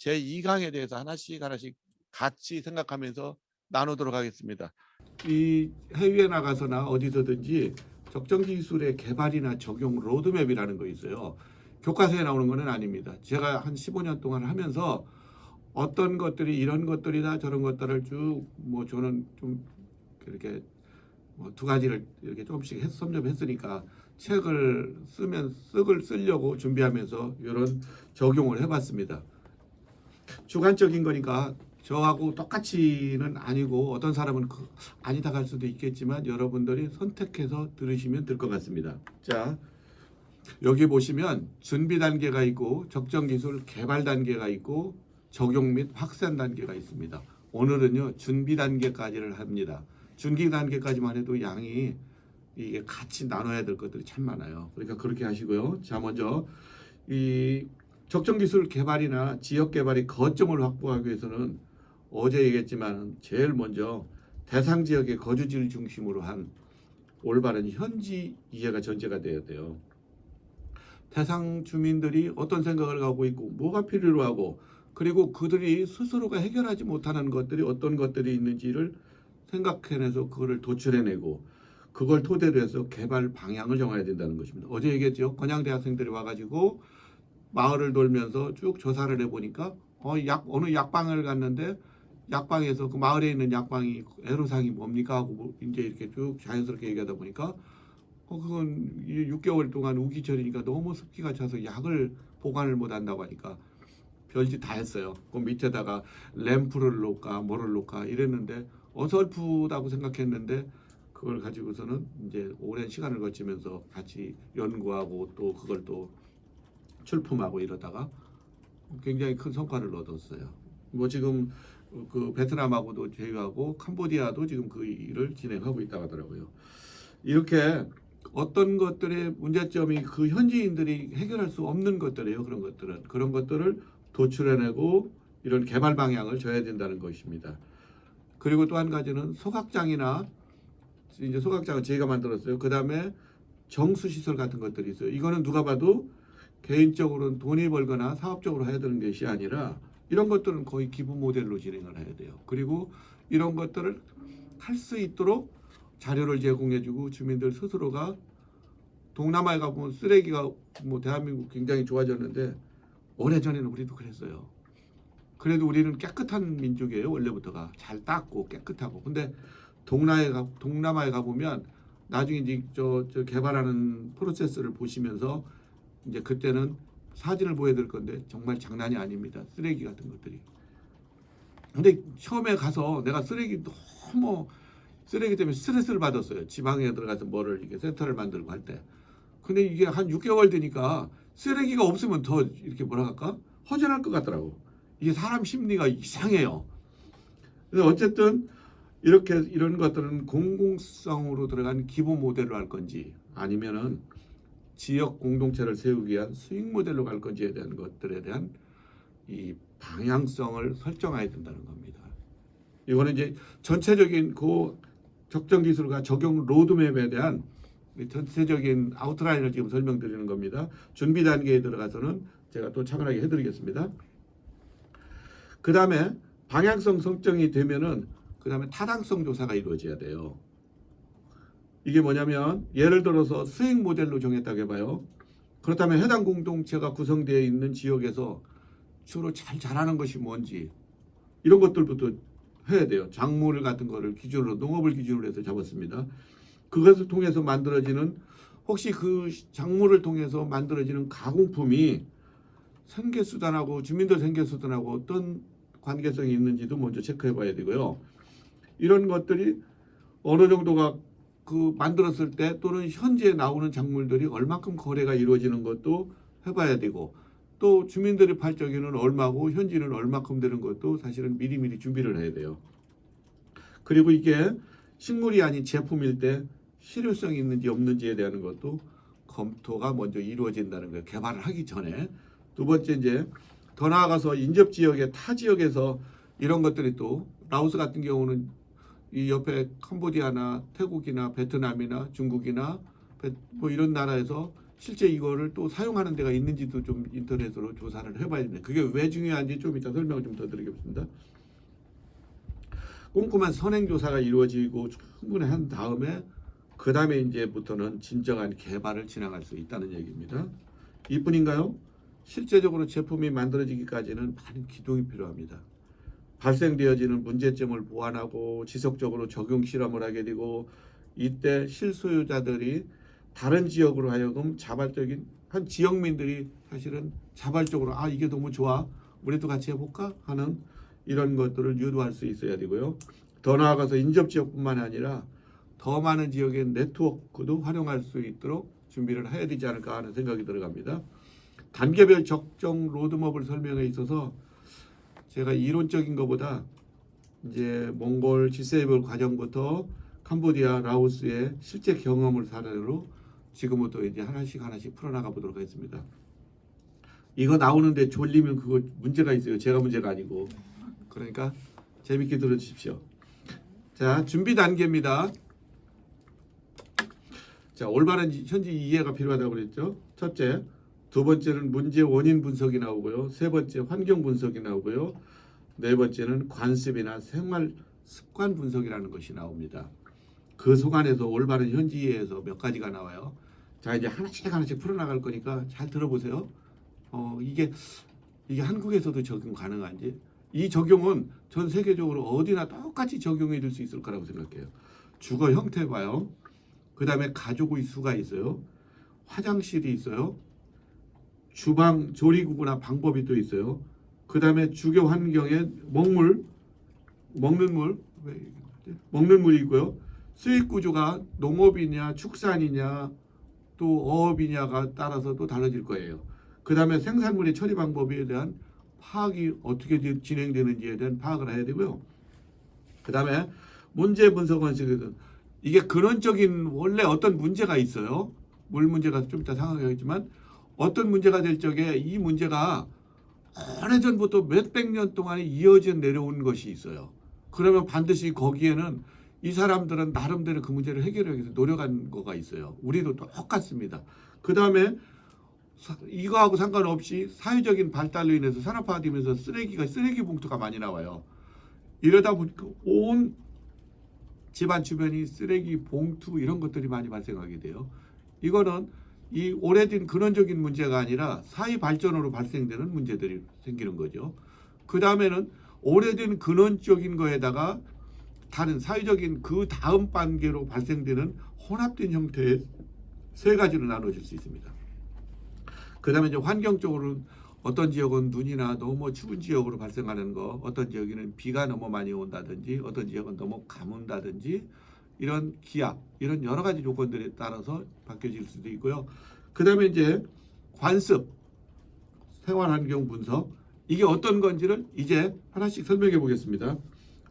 제 2강에 대해서 하나씩 같이 생각하면서 나누도록 하겠습니다. 이 해외에 나가서나 어디서든지 적정 기술의 개발이나 적용 로드맵이라는 거 있어요. 교과서에 나오는 거는 아닙니다. 제가 한 15년 동안 하면서 어떤 것들이 이런 것들이다 저런 것들을 쭉 뭐 저는 좀 이렇게 뭐 두 가지를 이렇게 조금씩 섭렵했으니까 책을 쓰려고 준비하면서 이런 적용을 해봤습니다. 주관적인 거니까 저하고 똑같이는 아니고 어떤 사람은 아니다 할 수도 있겠지만 여러분들이 선택해서 들으시면 될 것 같습니다. 자, 여기 보시면 준비 단계가 있고 적정 기술 개발 단계가 있고 적용 및 확산 단계가 있습니다. 오늘은요 준비 단계까지를 합니다. 준비 단계까지만 해도 양이 이게 같이 나눠야 될 것들이 참 많아요. 그러니까 그렇게 하시고요. 자, 먼저 이 적정 기술 개발이나 지역 개발의 거점을 확보하기 위해서는 어제 얘기했지만 제일 먼저 대상 지역의 거주지를 중심으로 한 올바른 현지 이해가 전제가 되어야 돼요. 대상 주민들이 어떤 생각을 갖고 있고 뭐가 필요로 하고 그리고 그들이 스스로가 해결하지 못하는 것들이 어떤 것들이 있는지를 생각해내서 그거를 도출해내고 그걸 토대로 해서 개발 방향을 정해야 된다는 것입니다. 어제 얘기했죠. 건양 대학생들이 와가지고 마을을 돌면서 쭉 조사를 해보니까 어느 약방을 갔는데 약방에서 그 마을에 있는 약방이 애로사항이 뭡니까 하고 이제 이렇게 쭉 자연스럽게 얘기하다 보니까 그건 6개월 동안 우기철이니까 너무 습기가 차서 약을 보관을 못 한다고 하니까 별짓 다 했어요. 그 밑에다가 램프를 놓을까 뭐를 놓을까 이랬는데 어설프다고 생각했는데 그걸 가지고서는 이제 오랜 시간을 거치면서 같이 연구하고 또 그걸 또 출품하고 이러다가 굉장히 큰 성과를 얻었어요. 뭐 지금 그 베트남하고도 제휴하고 캄보디아도 지금 그 일을 진행하고 있다고 하더라고요. 이렇게 어떤 것들의 문제점이 그 현지인들이 해결할 수 없는 것들이에요. 그런 것들을 도출해내고 이런 개발 방향을 줘야 된다는 것입니다. 그리고 또 한 가지는 소각장이나 이제 소각장은 저희가 만들었어요. 그 다음에 정수시설 같은 것들이 있어요. 이거는 누가 봐도 개인적으로는 돈이 벌거나 사업적으로 해야 되는 것이 아니라 이런 것들은 거의 기부 모델로 진행을 해야 돼요. 그리고 이런 것들을 할 수 있도록 자료를 제공해주고 주민들 스스로가 동남아에 가보면 쓰레기가 뭐 대한민국 굉장히 좋아졌는데 오래전에는 우리도 그랬어요. 그래도 우리는 깨끗한 민족이에요. 원래부터가 잘 닦고 깨끗하고. 근데 동남아에 가보면 나중에 이제 저 개발하는 프로세스를 보시면서 이제 그때는 사진을 보여드릴 건데 정말 장난이 아닙니다. 쓰레기 같은 것들이. 근데 처음에 가서 내가 쓰레기 때문에 스트레스를 받았어요. 지방에 들어가서 뭐를 이렇게 센터를 만들고 할 때. 근데 이게 한 6개월 되니까 쓰레기가 없으면 더 이렇게 뭐라 할까? 허전할 것 같더라고. 이게 사람 심리가 이상해요. 그래서 어쨌든 이런 것들은 공공성으로 들어간 기부 모델로 할 건지 아니면은 지역 공동체를 세우기 위한 수익 모델로 갈 건지에 대한 것들에 대한 이 방향성을 설정해야 된다는 겁니다. 이거는 이제 전체적인 그 적정 기술과 적용 로드맵에 대한 전체적인 아웃라인을 지금 설명드리는 겁니다. 준비 단계에 들어가서는 제가 또 차분하게 해드리겠습니다. 그 다음에 방향성 설정이 되면은 그 다음에 타당성 조사가 이루어져야 돼요. 이게 뭐냐면 예를 들어서 수익 모델로 정했다고 해봐요. 그렇다면 해당 공동체가 구성되어 있는 지역에서 주로 잘 자라는 것이 뭔지 이런 것들부터 해야 돼요. 작물 같은 거를 기준으로 농업을 기준으로 해서 잡았습니다. 그것을 통해서 만들어지는 혹시 그 작물을 통해서 만들어지는 가공품이 생계수단하고 주민들 생계수단하고 어떤 관계성이 있는지도 먼저 체크해 봐야 되고요. 이런 것들이 어느 정도가 그 만들었을 때 또는 현재 나오는 작물들이 얼마큼 거래가 이루어지는 것도 해봐야 되고 또 주민들이 팔 적에는 얼마고 현지는 얼마큼 되는 것도 사실은 미리미리 준비를 해야 돼요. 그리고 이게 식물이 아닌 제품일 때 실효성이 있는지 없는지에 대한 것도 검토가 먼저 이루어진다는 거예요. 개발을 하기 전에. 두 번째 이제 더 나아가서 인접 지역의 타 지역에서 이런 것들이 또 라오스 같은 경우는 이 옆에 캄보디아나 태국이나 베트남이나 중국이나 뭐 이런 나라에서 실제 이거를 또 사용하는 데가 있는지도 좀 인터넷으로 조사를 해봐야 됩니다. 그게 왜 중요한지 좀 이따 설명을 좀 더 드리겠습니다. 꼼꼼한 선행조사가 이루어지고 충분히 한 다음에 그 다음에 이제부터는 진정한 개발을 진행할 수 있다는 얘기입니다. 이뿐인가요? 실제적으로 제품이 만들어지기까지는 많은 기동이 필요합니다. 발생되어지는 문제점을 보완하고 지속적으로 적용 실험을 하게 되고 이때 실소유자들이 다른 지역으로 하여금 자발적인 한 지역민들이 사실은 자발적으로 이게 너무 좋아 우리도 같이 해볼까 하는 이런 것들을 유도할 수 있어야 되고요. 더 나아가서 인접 지역뿐만 아니라 더 많은 지역의 네트워크도 활용할 수 있도록 준비를 해야 되지 않을까 하는 생각이 들어갑니다. 단계별 적정 로드맵을 설명에 있어서 제가 이론적인 것보다 이제 몽골 G7 과정부터 캄보디아, 라오스의 실제 경험을 사례로 지금부터 이제 하나씩 풀어나가 보도록 하겠습니다. 이거 나오는데 졸리면 그거 문제가 있어요. 제가 문제가 아니고. 그러니까 재밌게 들어주십시오. 자, 준비 단계입니다. 자, 올바른 현지 이해가 필요하다고 그랬죠. 첫째, 두 번째는 문제 원인 분석이 나오고요. 세 번째 환경 분석이 나오고요. 네 번째는 관습이나 생활 습관 분석이라는 것이 나옵니다. 그 속안에서 올바른 현지 이해에서 몇 가지가 나와요. 자, 이제 하나씩 풀어나갈 거니까 잘 들어보세요. 이게 한국에서도 적용 가능한지, 이 적용은 전 세계적으로 어디나 똑같이 적용해 줄 수 있을 거라고 생각해요. 주거 형태 봐요. 그 다음에 가족의 수가 있어요. 화장실이 있어요. 주방 조리구나 방법이 또 있어요. 그 다음에 주거 환경에 먹는 물이 있고요. 수익 구조가 농업이냐 축산이냐 또 어업이냐가 따라서 또 달라질 거예요. 그 다음에 생산물의 처리 방법에 대한 파악이 어떻게 진행되는지에 대한 파악을 해야 되고요. 그 다음에 문제 분석 원칙은 이게 근원적인 원래 어떤 문제가 있어요. 물 문제가 좀 이따 상황이겠지만 어떤 문제가 될 적에 이 문제가 오래전부터 몇백 년 동안 이어져 내려온 것이 있어요. 그러면 반드시 거기에는 이 사람들은 나름대로 그 문제를 해결하기 위해서 노력한 거가 있어요. 우리도 똑같습니다. 그 다음에 이거하고 상관없이 사회적인 발달로 인해서 산업화되면서 쓰레기 봉투가 많이 나와요. 이러다 보니까 온 집안 주변이 쓰레기 봉투 이런 것들이 많이 발생하게 돼요. 이거는 이 오래된 근원적인 문제가 아니라 사회 발전으로 발생되는 문제들이 생기는 거죠. 그 다음에는 오래된 근원적인 거에다가 다른 사회적인 그 다음 단계로 발생되는 혼합된 형태의 세 가지로 나눠질 수 있습니다. 그 다음에 이제 환경적으로는 어떤 지역은 눈이나 너무 추운 지역으로 발생하는 거, 어떤 지역에는 비가 너무 많이 온다든지, 어떤 지역은 너무 가문다든지, 이런 기압, 이런 여러 가지 조건들에 따라서 바뀌어질 수도 있고요. 그 다음에 이제 관습, 생활환경 분석, 이게 어떤 건지를 이제 하나씩 설명해 보겠습니다.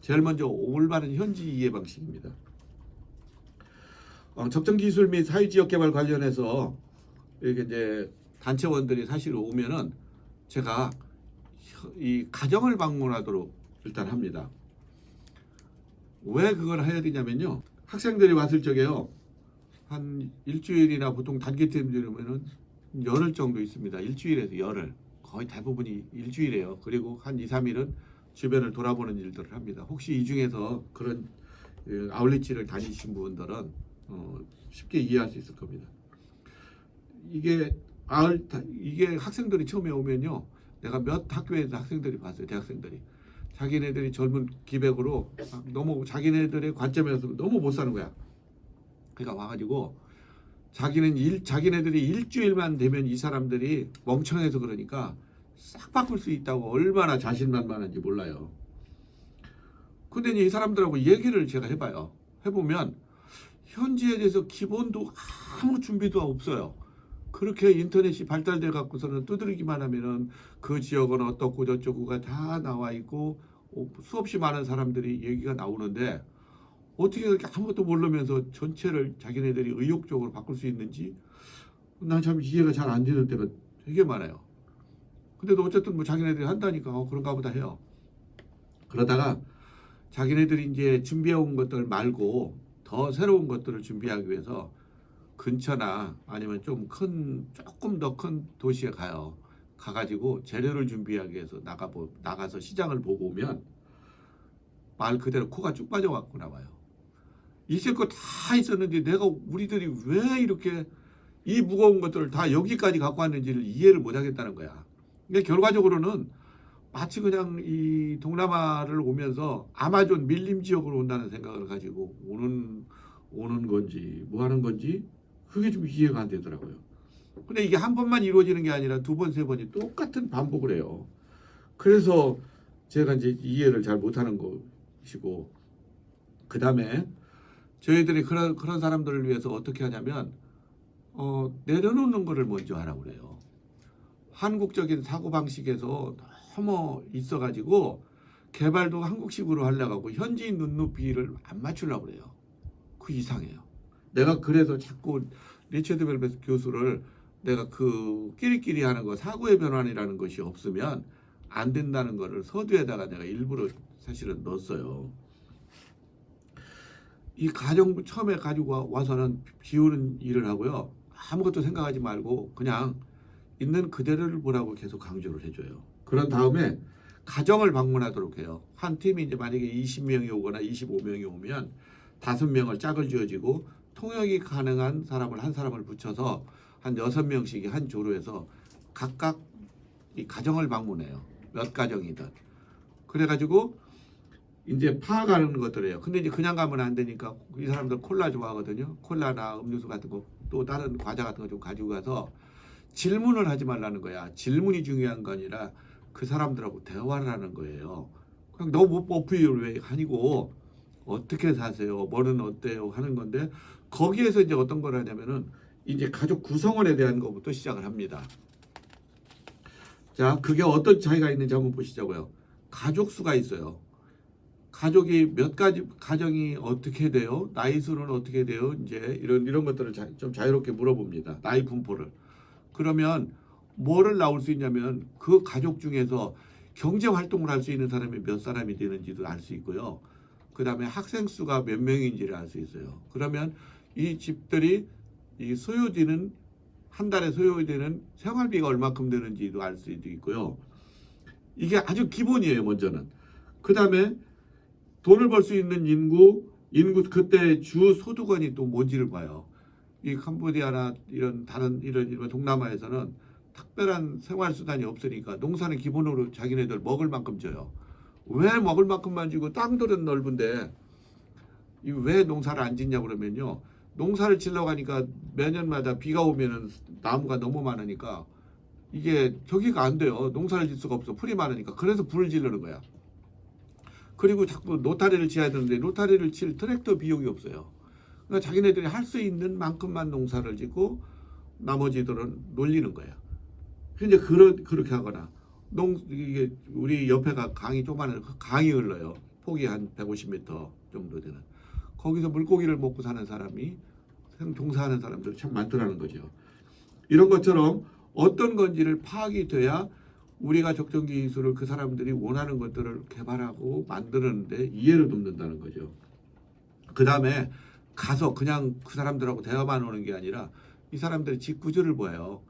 제일 먼저 올바른 현지 이해 방식입니다. 적정 기술 및 사회지역 개발 관련해서 이렇게 이제 단체원들이 사실 오면은 제가 이 가정을 방문하도록 일단 합니다. 왜 그걸 해야 되냐면요. 학생들이 왔을 적에요. 한 일주일이나 보통 단기팀들이면은 열흘 정도 있습니다. 일주일에서 열흘. 거의 대부분이 일주일이에요. 그리고 한 2, 3일은 주변을 돌아보는 일들을 합니다. 혹시 이 중에서 그런 아울렛지를 다니신 분들은 쉽게 이해할 수 있을 겁니다. 이게 학생들이 처음에 오면요. 내가 몇 학교에서 학생들이 봤어요. 대학생들이. 자기네들이 젊은 기백으로 너무 자기네들의 관점에서 너무 못 사는 거야. 그러니까 와가지고 자기네들이 일주일만 되면 이 사람들이 멍청해서 그러니까 싹 바꿀 수 있다고 얼마나 자신만만한지 몰라요. 근데 이 사람들하고 얘기를 제가 해봐요. 해보면 현지에 대해서 기본도 아무 준비도 없어요. 그렇게 인터넷이 발달돼 갖고서는 두드리기만 하면은 그 지역은 어떻고 저쩌고가 다 나와 있고 수없이 많은 사람들이 얘기가 나오는데 어떻게 그렇게 아무것도 모르면서 전체를 자기네들이 의욕적으로 바꿀 수 있는지 난 참 이해가 잘 안 되는 때가 되게 많아요. 근데도 어쨌든 뭐 자기네들이 한다니까 그런가 보다 해요. 그러다가 자기네들이 이제 준비해 온 것들 말고 더 새로운 것들을 준비하기 위해서 근처나 아니면 좀 큰 조금 더 큰 도시에 가요. 가가지고 재료를 준비하기 위해서 나가서 시장을 보고 오면 말 그대로 코가 쭉 빠져갖고 나와요. 있을 거 다 있었는데 내가 우리들이 왜 이렇게 이 무거운 것들을 다 여기까지 갖고 왔는지를 이해를 못하겠다는 거야. 그러니까 결과적으로는 마치 그냥 이 동남아를 오면서 아마존 밀림 지역으로 온다는 생각을 가지고 오는 건지 뭐 하는 건지 그게 좀 이해가 안 되더라고요. 근데 이게 한 번만 이루어지는 게 아니라 두 번, 세 번이 똑같은 반복을 해요. 그래서 제가 이제 이해를 잘 못하는 것이고, 그 다음에 저희들이 그런 사람들을 위해서 어떻게 하냐면 내려놓는 거를 먼저 하라고 그래요. 한국적인 사고방식에서 너무 있어가지고 개발도 한국식으로 하려고 하고 현지인 눈높이를 안 맞추려고 그래요. 그 이상해요. 내가 그래서 자꾸 리처드 벨벳 교수를 내가 그 끼리끼리 하는 거 사고의 변환이라는 것이 없으면 안 된다는 거를 서두에다가 내가 일부러 사실은 넣었어요. 이 가정 처음에 가지고 와서는 비우는 일을 하고요. 아무것도 생각하지 말고 그냥 있는 그대로를 보라고 계속 강조를 해줘요. 그런 다음에 가정을 방문하도록 해요. 한 팀이 이제 만약에 20명이 오거나 25명이 오면 5명을 짝을 지어지고 통역이 가능한 사람을 한 사람을 붙여서 한 6명씩이 한 조로 해서 각각 이 가정을 방문해요. 몇 가정이든. 그래가지고 이제 파악하는 것들이에요. 근데 이제 그냥 가면 안 되니까 이 사람들 콜라 좋아하거든요. 콜라나 음료수 같은 거 또 다른 과자 같은 거 좀 가지고 가서 질문을 하지 말라는 거야. 질문이 중요한 거 아니라 그 사람들하고 대화를 하는 거예요. 그냥 너무 뽀삐를 왜 아니고 어떻게 사세요? 뭐는 어때요? 하는 건데 거기에서 이제 어떤 걸 하냐면은 이제 가족 구성원에 대한 것부터 시작을 합니다. 자, 그게 어떤 차이가 있는지 한번 보시자고요. 가족 수가 있어요. 가족이 몇 가지 가정이 어떻게 돼요? 나이 수는 어떻게 돼요? 이제 이런 것들을 좀 자유롭게 물어봅니다. 나이 분포를. 그러면 뭐를 나올 수 있냐면 그 가족 중에서 경제 활동을 할 수 있는 사람이 몇 사람이 되는지도 알 수 있고요. 그 다음에 학생 수가 몇 명인지를 알 수 있어요. 그러면 이 집들이 이 소요되는 한 달에 소요되는 생활비가 얼마큼 되는지도 알 수도 있고요. 이게 아주 기본이에요. 먼저는. 그 다음에 돈을 벌 수 있는 인구 그때 주 소득원이 또 뭔지를 봐요. 이 캄보디아나 이런 다른 이런 동남아에서는 특별한 생활 수단이 없으니까 농사는 기본으로 자기네들 먹을 만큼 져요. 왜 먹을 만큼만 지고 땅들은 넓은데 이 왜 농사를 안 짓냐 그러면요. 농사를 지려고 하니까 매년마다 비가 오면은 나무가 너무 많으니까 이게 저기가 안 돼요. 농사를 질 수가 없어. 풀이 많으니까. 그래서 불을 지르는 거야. 그리고 자꾸 노타리를 지어야 되는데 노타리를 칠 트랙터 비용이 없어요. 그러니까 자기네들이 할 수 있는 만큼만 농사를 짓고 나머지들은 놀리는 거야. 근데 그렇게 하거나 이게 우리 옆에가 강이 조그마한 강이 흘러요. 폭이 한 150m 정도 되는. 거기서 물고기를 먹고 사는 사람이 종사하는 사람들이 참 많더라는 거죠. 이런 것처럼 어떤 건지를 파악이 돼야 우리가 적정기 기술을 그 사람들이 원하는 것들을 개발하고 만드는데 이해를 돕는다는 거죠. 그 다음에 가서 그냥 그 사람들하고 대화만 하는 게 아니라 이 사람들의 집 구조를 봐요.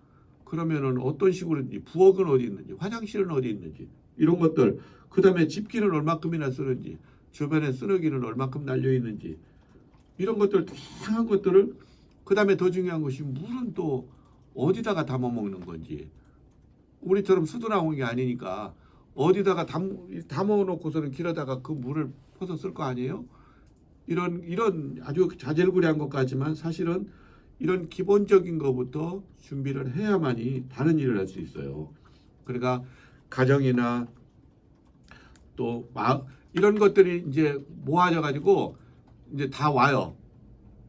그러면은 어떤 식으로인지 부엌은 어디 있는지 화장실은 어디 있는지 이런 것들 그 다음에 집기는 얼마큼이나 쓰는지 주변에 쓰레기는 얼마큼 날려 있는지 이런 것들 다양한 것들을 그 다음에 더 중요한 것이 물은 또 어디다가 담아 먹는 건지 우리처럼 수도 나온 게 아니니까 어디다가 담아놓고서는 길에다가 그 물을 퍼서 쓸 거 아니에요? 이런 아주 자질구레한 것 같지만 사실은 이런 기본적인 것부터 준비를 해야만이 다른 일을 할 수 있어요. 그러니까 가정이나 또 이런 것들이 이제 모아져 가지고 이제 다 와요.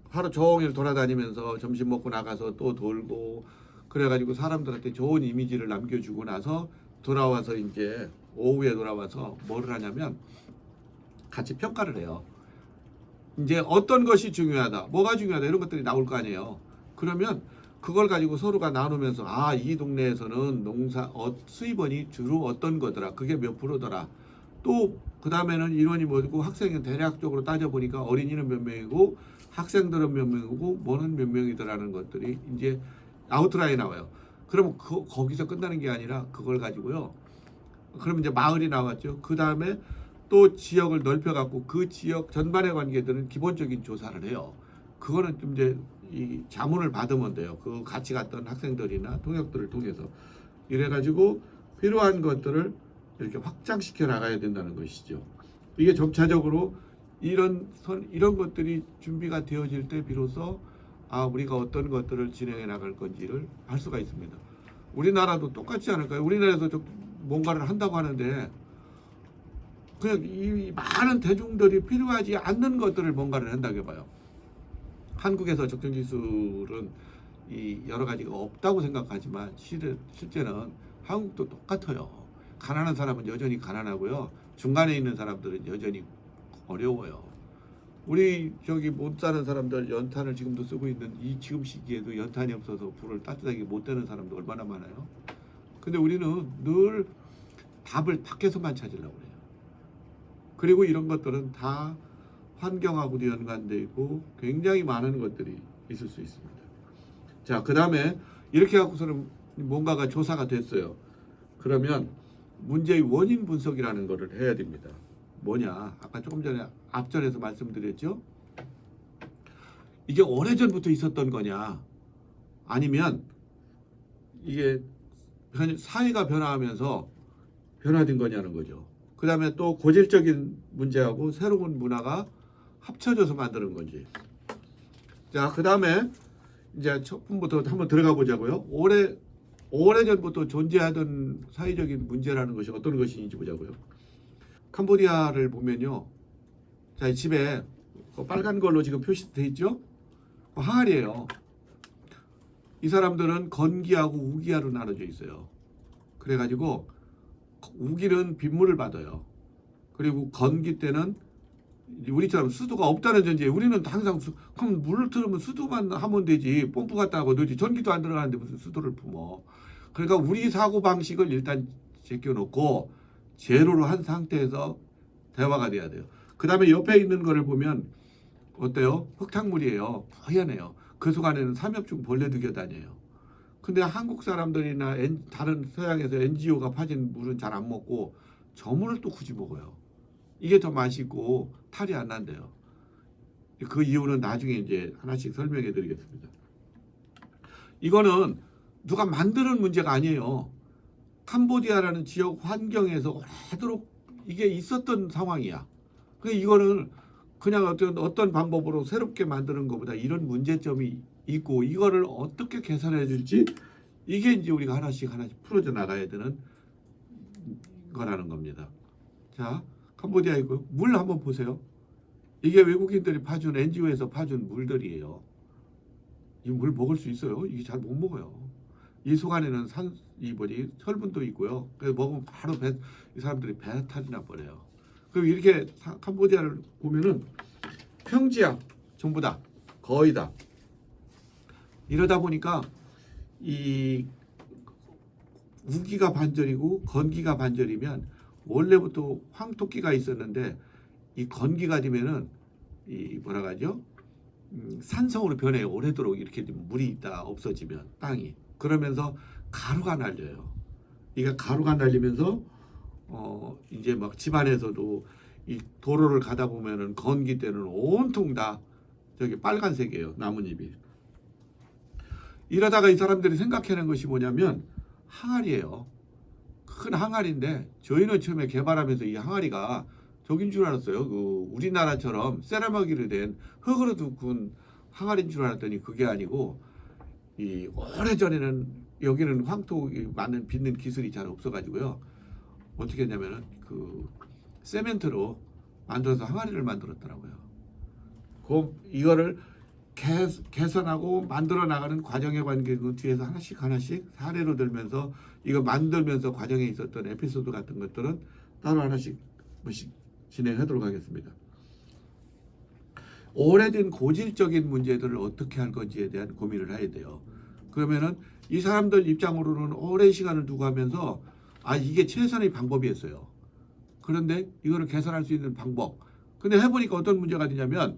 하루 종일 돌아다니면서 점심 먹고 나가서 또 돌고 그래가지고 사람들한테 좋은 이미지를 남겨주고 나서 돌아와서 이제 오후에 돌아와서 뭐를 하냐면 같이 평가를 해요. 이제 어떤 것이 중요하다, 뭐가 중요하다 이런 것들이 나올 거 아니에요. 그러면 그걸 가지고 서로가 나누면서 이 동네에서는 수입원이 주로 어떤 거더라, 그게 몇 프로더라. 또 그 다음에는 인원이 뭐고 학생은 대략적으로 따져보니까 어린이는 몇 명이고 학생들은 몇 명이고 뭐는 몇 명이더라는 것들이 이제 아웃라인 나와요. 그러면 거기서 끝나는 게 아니라 그걸 가지고요. 그러면 이제 마을이 나왔죠. 그 다음에 또 지역을 넓혀갖고 그 지역 전반의 관계들은 기본적인 조사를 해요. 그거는 좀 이제 이 자문을 받으면 돼요. 그 같이 갔던 학생들이나 통역들을 통해서 이래가지고 필요한 것들을 이렇게 확장시켜 나가야 된다는 것이죠. 이게 점차적으로 이런 것들이 준비가 되어질 때 비로소 우리가 어떤 것들을 진행해 나갈 건지를 알 수가 있습니다. 우리나라도 똑같지 않을까요? 우리나라에서 뭔가를 한다고 하는데 그냥 이 많은 대중들이 필요하지 않는 것들을 뭔가를 한다고 해봐요. 한국에서 적정지술은 이 여러 가지가 없다고 생각하지만 실제는 한국도 똑같아요. 가난한 사람은 여전히 가난하고요. 중간에 있는 사람들은 여전히 어려워요. 우리 못 사는 사람들 연탄을 지금도 쓰고 있는 이 지금 시기에도 연탄이 없어서 불을 따뜻하게 못 대는 사람도 얼마나 많아요. 근데 우리는 늘 답을 밖에서만 찾으려고 해요. 그리고 이런 것들은 다 환경하고도 연관되어 있고 굉장히 많은 것들이 있을 수 있습니다. 자, 그 다음에 이렇게 갖고서는 뭔가가 조사가 됐어요. 그러면 문제의 원인 분석이라는 것을 해야 됩니다. 뭐냐? 아까 조금 전에 앞전에서 말씀드렸죠? 이게 오래전부터 있었던 거냐? 아니면 이게 사회가 변화하면서 변화된 거냐는 거죠. 그 다음에 또 고질적인 문제하고 새로운 문화가 합쳐져서 만드는 건지. 자, 그 다음에 이제 첫 분부터 한번 들어가 보자고요. 오래전부터 존재하던 사회적인 문제라는 것이 어떤 것인지 보자고요. 캄보디아를 보면요. 자, 집에 빨간 걸로 지금 표시되어 있죠? 항아리예요. 이 사람들은 건기하고 우기하로 나눠져 있어요. 그래가지고 우기는 빗물을 받아요. 그리고 건기 때는 우리처럼 수도가 없다는 전제에 우리는 항상 그럼 물을 틀으면 수도만 하면 되지 펌프 갖다 하고 넣지 전기도 안 들어가는데 무슨 수도를 품어. 그러니까 우리 사고방식을 일단 제껴놓고 제로로 한 상태에서 대화가 돼야 돼요. 그 다음에 옆에 있는 거를 보면 어때요? 흙탕물이에요. 하얘네요. 그 속 안에는 삼엽중 벌레도 겨다녀요. 근데 한국 사람들이나 다른 서양에서 NGO가 파진 물은 잘 안 먹고 저 물을 또 굳이 먹어요. 이게 더 맛있고 탈이 안 난대요. 그 이유는 나중에 이제 하나씩 설명해 드리겠습니다. 이거는 누가 만드는 문제가 아니에요. 캄보디아라는 지역 환경에서 오래도록 이게 있었던 상황이야. 그러니까 이거는 그냥 어떤 방법으로 새롭게 만드는 것보다 이런 문제점이 있고 이거를 어떻게 개선해 줄지 이게 이제 우리가 하나씩 풀어져 나가야 되는 거라는 겁니다. 자, 캄보디아 이거 물 한번 보세요. 이게 외국인들이 파준 NGO에서 파준 물들이에요. 이 물 먹을 수 있어요? 이게 잘 못 먹어요. 이 속 안에는 철분도 있고요. 그래서 먹으면 바로 이 사람들이 배탈이 나버려요. 그럼 이렇게 캄보디아를 보면은 평지야 전부 다 거의 다 이러다 보니까 이 우기가 반절이고 건기가 반절이면 원래부터 황토끼가 있었는데 이 건기가 되면은 이 뭐라 하죠? 산성으로 변해요. 오래도록 이렇게 물이 있다 없어지면 땅이 그러면서 가루가 날려요. 이게 가루가 날리면서 이제 막 집안에서도 이 도로를 가다 보면은 건기 때는 온통 다 저기 빨간색이에요. 나뭇잎이. 이러다가 이 사람들이 생각해낸 것이 뭐냐면 항아리예요. 큰 항아리인데 저희는 처음에 개발하면서 이 항아리가 저긴 줄 알았어요. 그 우리나라처럼 세라믹으로 된 흙으로 둔 항아리인 줄 알았더니 그게 아니고 이 오래전에는 여기는 황토 맞는 빚는 기술이 잘 없어가지고요. 어떻게 했냐면은 그 세멘트로 만들어서 항아리를 만들었더라고요. 이거를 개선하고 만들어 나가는 과정의 관계는 뒤에서 하나씩 사례로 들면서 이거 만들면서 과정에 있었던 에피소드 같은 것들은 따로 하나씩 진행하도록 하겠습니다. 오래된 고질적인 문제들을 어떻게 할 건지에 대한 고민을 해야 돼요. 그러면은 이 사람들 입장으로는 오랜 시간을 두고 하면서 이게 최선의 방법이었어요. 그런데 이거를 개선할 수 있는 방법. 근데 해보니까 어떤 문제가 되냐면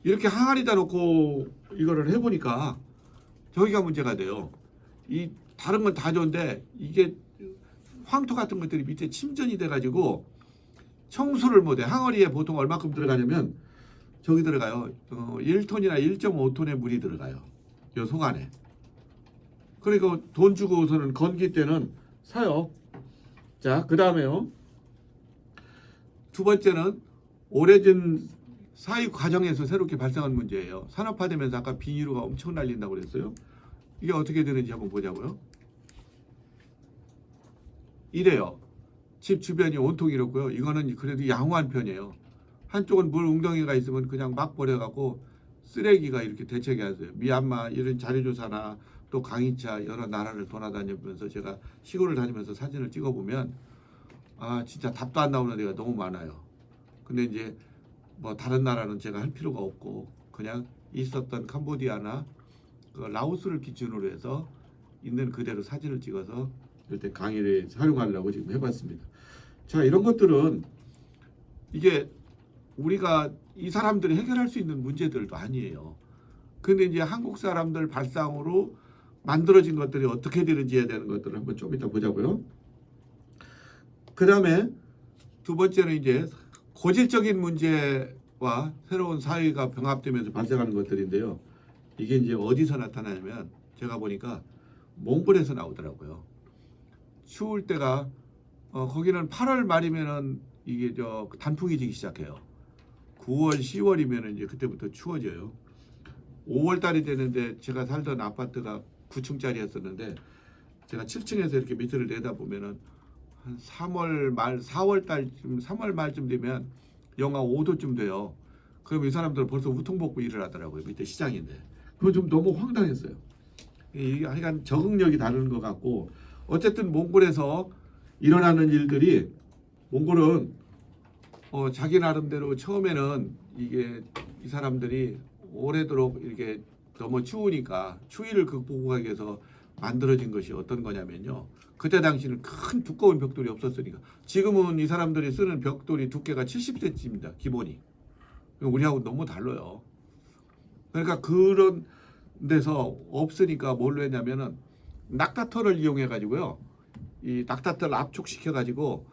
이렇게 항아리다 놓고 이거를 해보니까 저기가 문제가 돼요. 이 다른 건 다 좋은데 이게 황토 같은 것들이 밑에 침전이 돼가지고 청소를 못해. 항아리에 보통 얼마큼 들어가냐면 저기 들어가요. 1톤이나 1.5톤의 물이 들어가요. 요 속 안에. 그러니까 돈 주고서는 건기 때는 사요. 자, 그 다음에요. 두 번째는 오래전 사육 과정에서 새롭게 발생한 문제예요. 산업화되면서 아까 비닐루가 엄청 날린다고 그랬어요. 이게 어떻게 되는지 한번 보자고요. 이래요. 집 주변이 온통 이렇고요. 이거는 그래도 양호한 편이에요. 한쪽은 물 웅덩이가 있으면 그냥 막 버려갖고 쓰레기가 이렇게 대책이 하세요. 미얀마 이런 자료조사나 또 강의차 여러 나라를 돌아다니면서 제가 시골을 다니면서 사진을 찍어보면 아 진짜 답도 안 나오는 데가 너무 많아요. 근데 이제 뭐 다른 나라는 제가 할 필요가 없고 그냥 있었던 캄보디아나 그 라오스를 기준으로 해서 있는 그대로 사진을 찍어서 이때 강의를 활용하려고 지금 해봤습니다. 자, 이런 것들은 이게 우리가 이 사람들이 해결할 수 있는 문제들도 아니에요. 근데 이제 한국 사람들 발상으로 만들어진 것들이 어떻게 되는지에 대한 것들을 한번 좀 이따 보자고요. 그 다음에 두 번째는 이제 고질적인 문제와 새로운 사회가 병합되면서 발생하는 것들인데요. 이게 이제 어디서 나타나냐면 제가 보니까 몽골에서 나오더라고요. 추울 때가 거기는 8월 말이면은 이게 단풍이 지기 시작해요. 9월, 10월이면은 이제 그때부터 추워져요. 5월 달이 되는데 제가 살던 아파트가 9층짜리였었는데 제가 7층에서 이렇게 밑을 내다보면은 한 3월 말, 4월 달쯤, 3월 말쯤 되면 영하 5도쯤 돼요. 그럼 이 사람들은 벌써 우통 벗고 일을 하더라고요. 밑에 시장인데. 그거 좀 너무 황당했어요. 이게 하여간 적응력이 다른 것 같고 어쨌든 몽골에서 일어나는 일들이 몽골은 자기 나름대로 처음에는 이게 이 사람들이 오래도록 이렇게 너무 추우니까 추위를 극복하기 위해서 만들어진 것이 어떤 거냐면요. 그때 당시는 큰 두꺼운 벽돌이 없었으니까 지금은 이 사람들이 쓰는 벽돌이 두께가 70cm입니다. 기본이. 우리하고 너무 달라요. 그러니까 그런 데서 없으니까 뭘로 했냐면은 낙타털을 이용해 가지고요. 이 낙타털을 압축시켜 가지고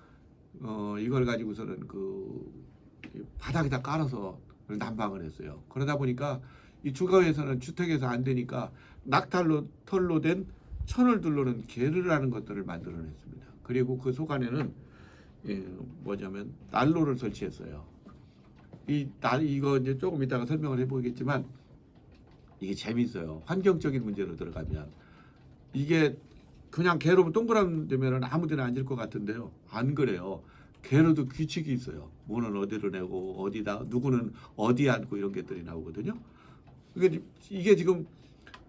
이걸 가지고서는 그 바닥에다 깔아서 난방을 했어요. 그러다 보니까 이 주거에서는 주택에서 안 되니까 낙탈로 털로 된 천을 둘러는 게르라는 것들을 만들어냈습니다. 그리고 그 속 안에는 뭐냐면 난로를 설치했어요. 이거 이제 조금 이따가 설명을 해보겠지만 이게 재밌어요. 환경적인 문제로 들어가면 이게 그냥 게로 동그란 데면은 아무데나 앉을 것 같은데요. 안 그래요. 게로도 규칙이 있어요. 뭐는 어디로 내고 어디다 누구는 어디 앉고 이런 것들이 나오거든요. 이게 지금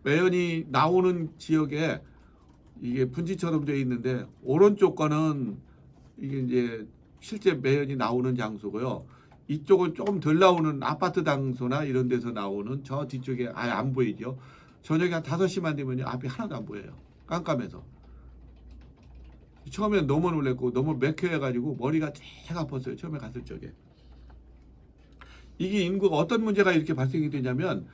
매연이 나오는 지역에 이게 분지처럼 되어 있는데 오른쪽 거는 이게 이제 실제 매연이 나오는 장소고요. 이쪽은 조금 덜 나오는 아파트 당소나 이런 데서 나오는 저 뒤쪽에 아예 안 보이죠. 저녁에 한 5시만 되면 앞이 하나도 안 보여요. 깜깜해서. 처음엔 너무 놀랬고 너무 맥혀해가지고 머리가 되게 아팠어요. 처음에 갔을 적에. 이게 인구가 어떤 문제가 이렇게 발생이 되냐면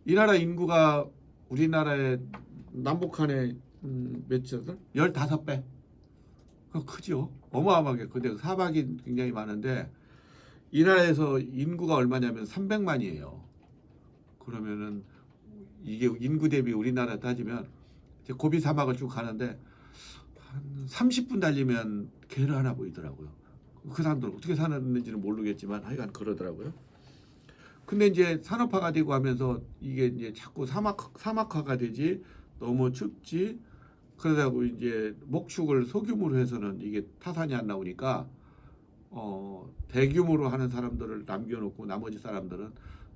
이 나라 인구가 우리나라의 남북한의 몇이었어? 15배. 그거 크죠. 어마어마하게. 근데 사막이 굉장히 많은데 이 나라에서 인구가 얼마냐면 300만이에요. 그러면은 이게 인구 대비 우리나라 따지면 고비 사막을 쭉 가는데 한 30분 달리면 개를 하나 보이더라고요. 그 사람들 어떻게 사는지는 모르겠지만 하여간 그러더라고요. 근데 이제 산업화가 되고 하면서 이게 이제 자꾸 사막화가 되지 너무 춥지 그러다고 이제 목축을 소규모로 해서는 이게 타산이 안 나오니까 대규모로 하는 사람들을 남겨놓고 나머지 사람들은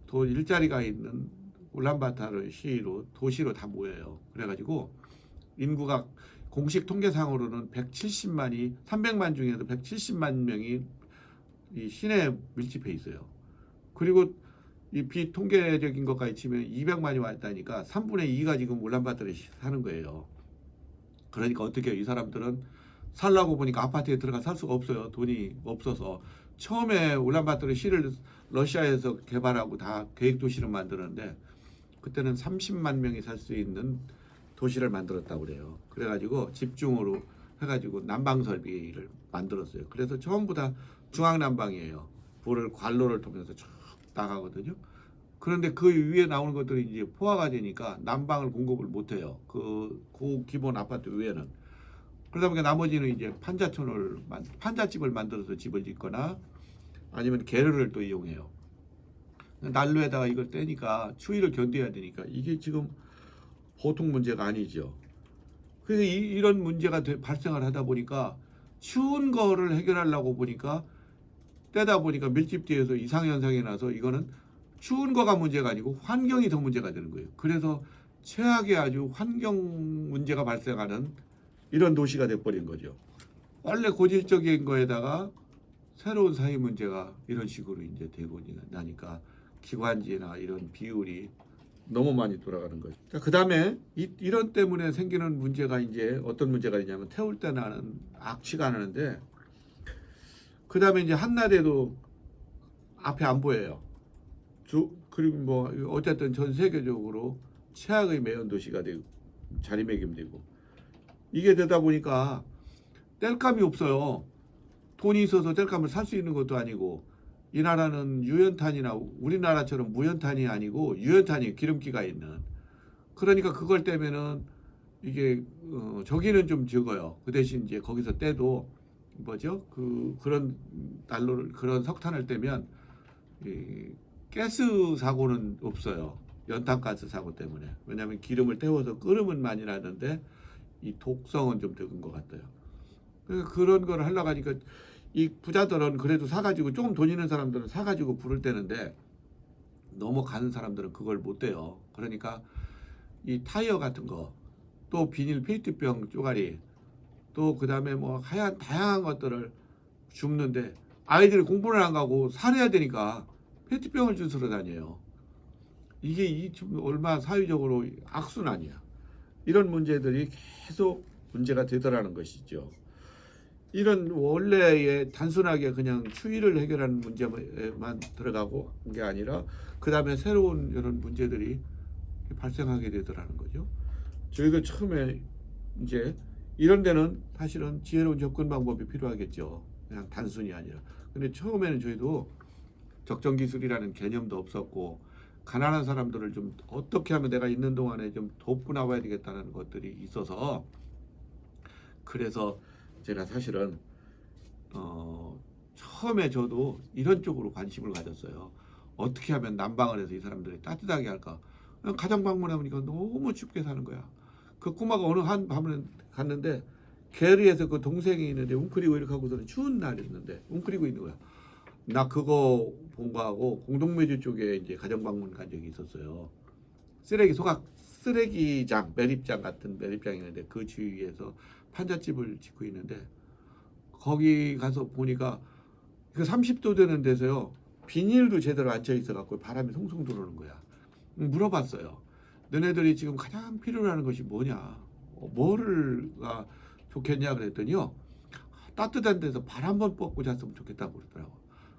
또 일자리가 있는 울란바타르 시로 도시로 다 모여요. 그래가지고 인구가 공식 통계상으로는 170만이 300만 중에서 170만 명이 이 시내에 밀집해 있어요. 그리고 이 비통계적인 것까지 치면 200만이 왔다니까 3분의 2가 지금 울란바토르에 사는 거예요. 그러니까 어떻게 이 사람들은 살라고 보니까 아파트에 들어가 살 수가 없어요. 돈이 없어서. 처음에 울란바토르 시를 러시아에서 개발하고 다 계획 도시를 만드는데 그때는 30만 명이 살 수 있는 도시를 만들었다고 그래요. 그래가지고 집중으로 해가지고 난방 설비를 만들었어요. 그래서 전부 다 중앙난방이에요. 불을 관로를 통해서 쭉 나가거든요. 그런데 그 위에 나오는 것들이 이제 포화가 되니까 난방을 공급을 못해요. 그 기본 아파트 위에는. 그러다 보니까 나머지는 이제 판잣집을 만들어서 집을 짓거나 아니면 게르를 또 이용해요. 난로에다가 이걸 떼니까 추위를 견뎌야 되니까 이게 지금 보통 문제가 아니죠. 그래서 이런 문제가 발생을 하다 보니까 추운 거를 해결하려고 보니까 떼다 보니까 밀집지에서 이상현상이 나서 이거는 추운 거가 문제가 아니고 환경이 더 문제가 되는 거예요. 그래서 최악의 아주 환경 문제가 발생하는 이런 도시가 돼버린 거죠. 원래 고질적인 거에다가 새로운 사회 문제가 이런 식으로 이제 되고 나니까 기관지나 이런 비율이 너무 많이 돌아가는 거죠. 그 다음에 이런 때문에 생기는 문제가 이제 어떤 문제가 있냐면 태울 때 나는 악취가 나는데 그 다음에 이제 한낮에도 앞에 안 보여요. 그리고 뭐 어쨌든 전 세계적으로 최악의 매연 도시가 되고 자리매김되고 이게 되다 보니까 땔감이 없어요. 돈이 있어서 땔감을 살 수 있는 것도 아니고 이 나라는 유연탄이나 우리나라처럼 무연탄이 아니고 유연탄이 기름기가 있는 그러니까 그걸 떼면은 이게 저기는 좀 적어요. 그 대신 이제 거기서 떼도 뭐죠? 그런 난로를 그런 석탄을 떼면 이 가스 사고는 없어요. 연탄가스 사고 때문에. 왜냐하면 기름을 태워서 끓으면 많이 나는데 이 독성은 좀 적은 것 같아요. 그러니까 그런 걸 하려고 하니까 이 부자들은 그래도 사가지고 조금 돈 있는 사람들은 사가지고 불을 떼는데 너무 가는 사람들은 그걸 못 떼요. 그러니까 이 타이어 같은 거, 또 비닐 페이트병 쪼가리, 또 그 다음에 뭐 하얀 다양한 것들을 줍는데 아이들이 공부를 안 가고 살해야 되니까 페트병을 주스러 다녀요. 이게 얼마나 사회적으로 악순환이야. 이런 문제들이 계속 문제가 되더라는 것이죠. 이런 원래의 단순하게 그냥 추위를 해결하는 문제만 들어가고 한 게 아니라 그 다음에 새로운 이런 문제들이 발생하게 되더라는 거죠. 저희도 처음에 이제 이런 데는 사실은 지혜로운 접근 방법이 필요하겠죠. 그냥 단순이 아니라. 근데 처음에는 저희도 적정 기술이라는 개념도 없었고 가난한 사람들을 좀 어떻게 하면 내가 있는 동안에 좀 돕고 나와야 되겠다는 것들이 있어서 그래서 제가 사실은 처음에 저도 이런 쪽으로 관심을 가졌어요. 어떻게 하면 난방을 해서 이 사람들이 따뜻하게 할까. 가정 방문해보니까 너무 춥게 사는 거야. 그 꼬마가 어느 한 밤에 갔는데 게르에서 그 동생이 있는데 웅크리고 이렇게 하고서는 추운 날이었는데 웅크리고 있는 거야. 나 그거 본 거하고 공동묘지 쪽에 이제 가정 방문 간 적이 있었어요. 쓰레기장 매립장 같은 매립장이 있는데 그 주위에서 판잣집을 짓고 있는데 거기 가서 보니까 그 30도 되는 데서요 비닐도 제대로 안 쳐 있어 갖고 바람이 송송 들어오는 거야. 물어봤어요. 너네들이 지금 가장 필요로 하는 것이 뭐냐? 뭐가 좋겠냐 그랬더니요. 따뜻한 데서 발 한번 뻗고 잤으면 좋겠다고 그러더라고.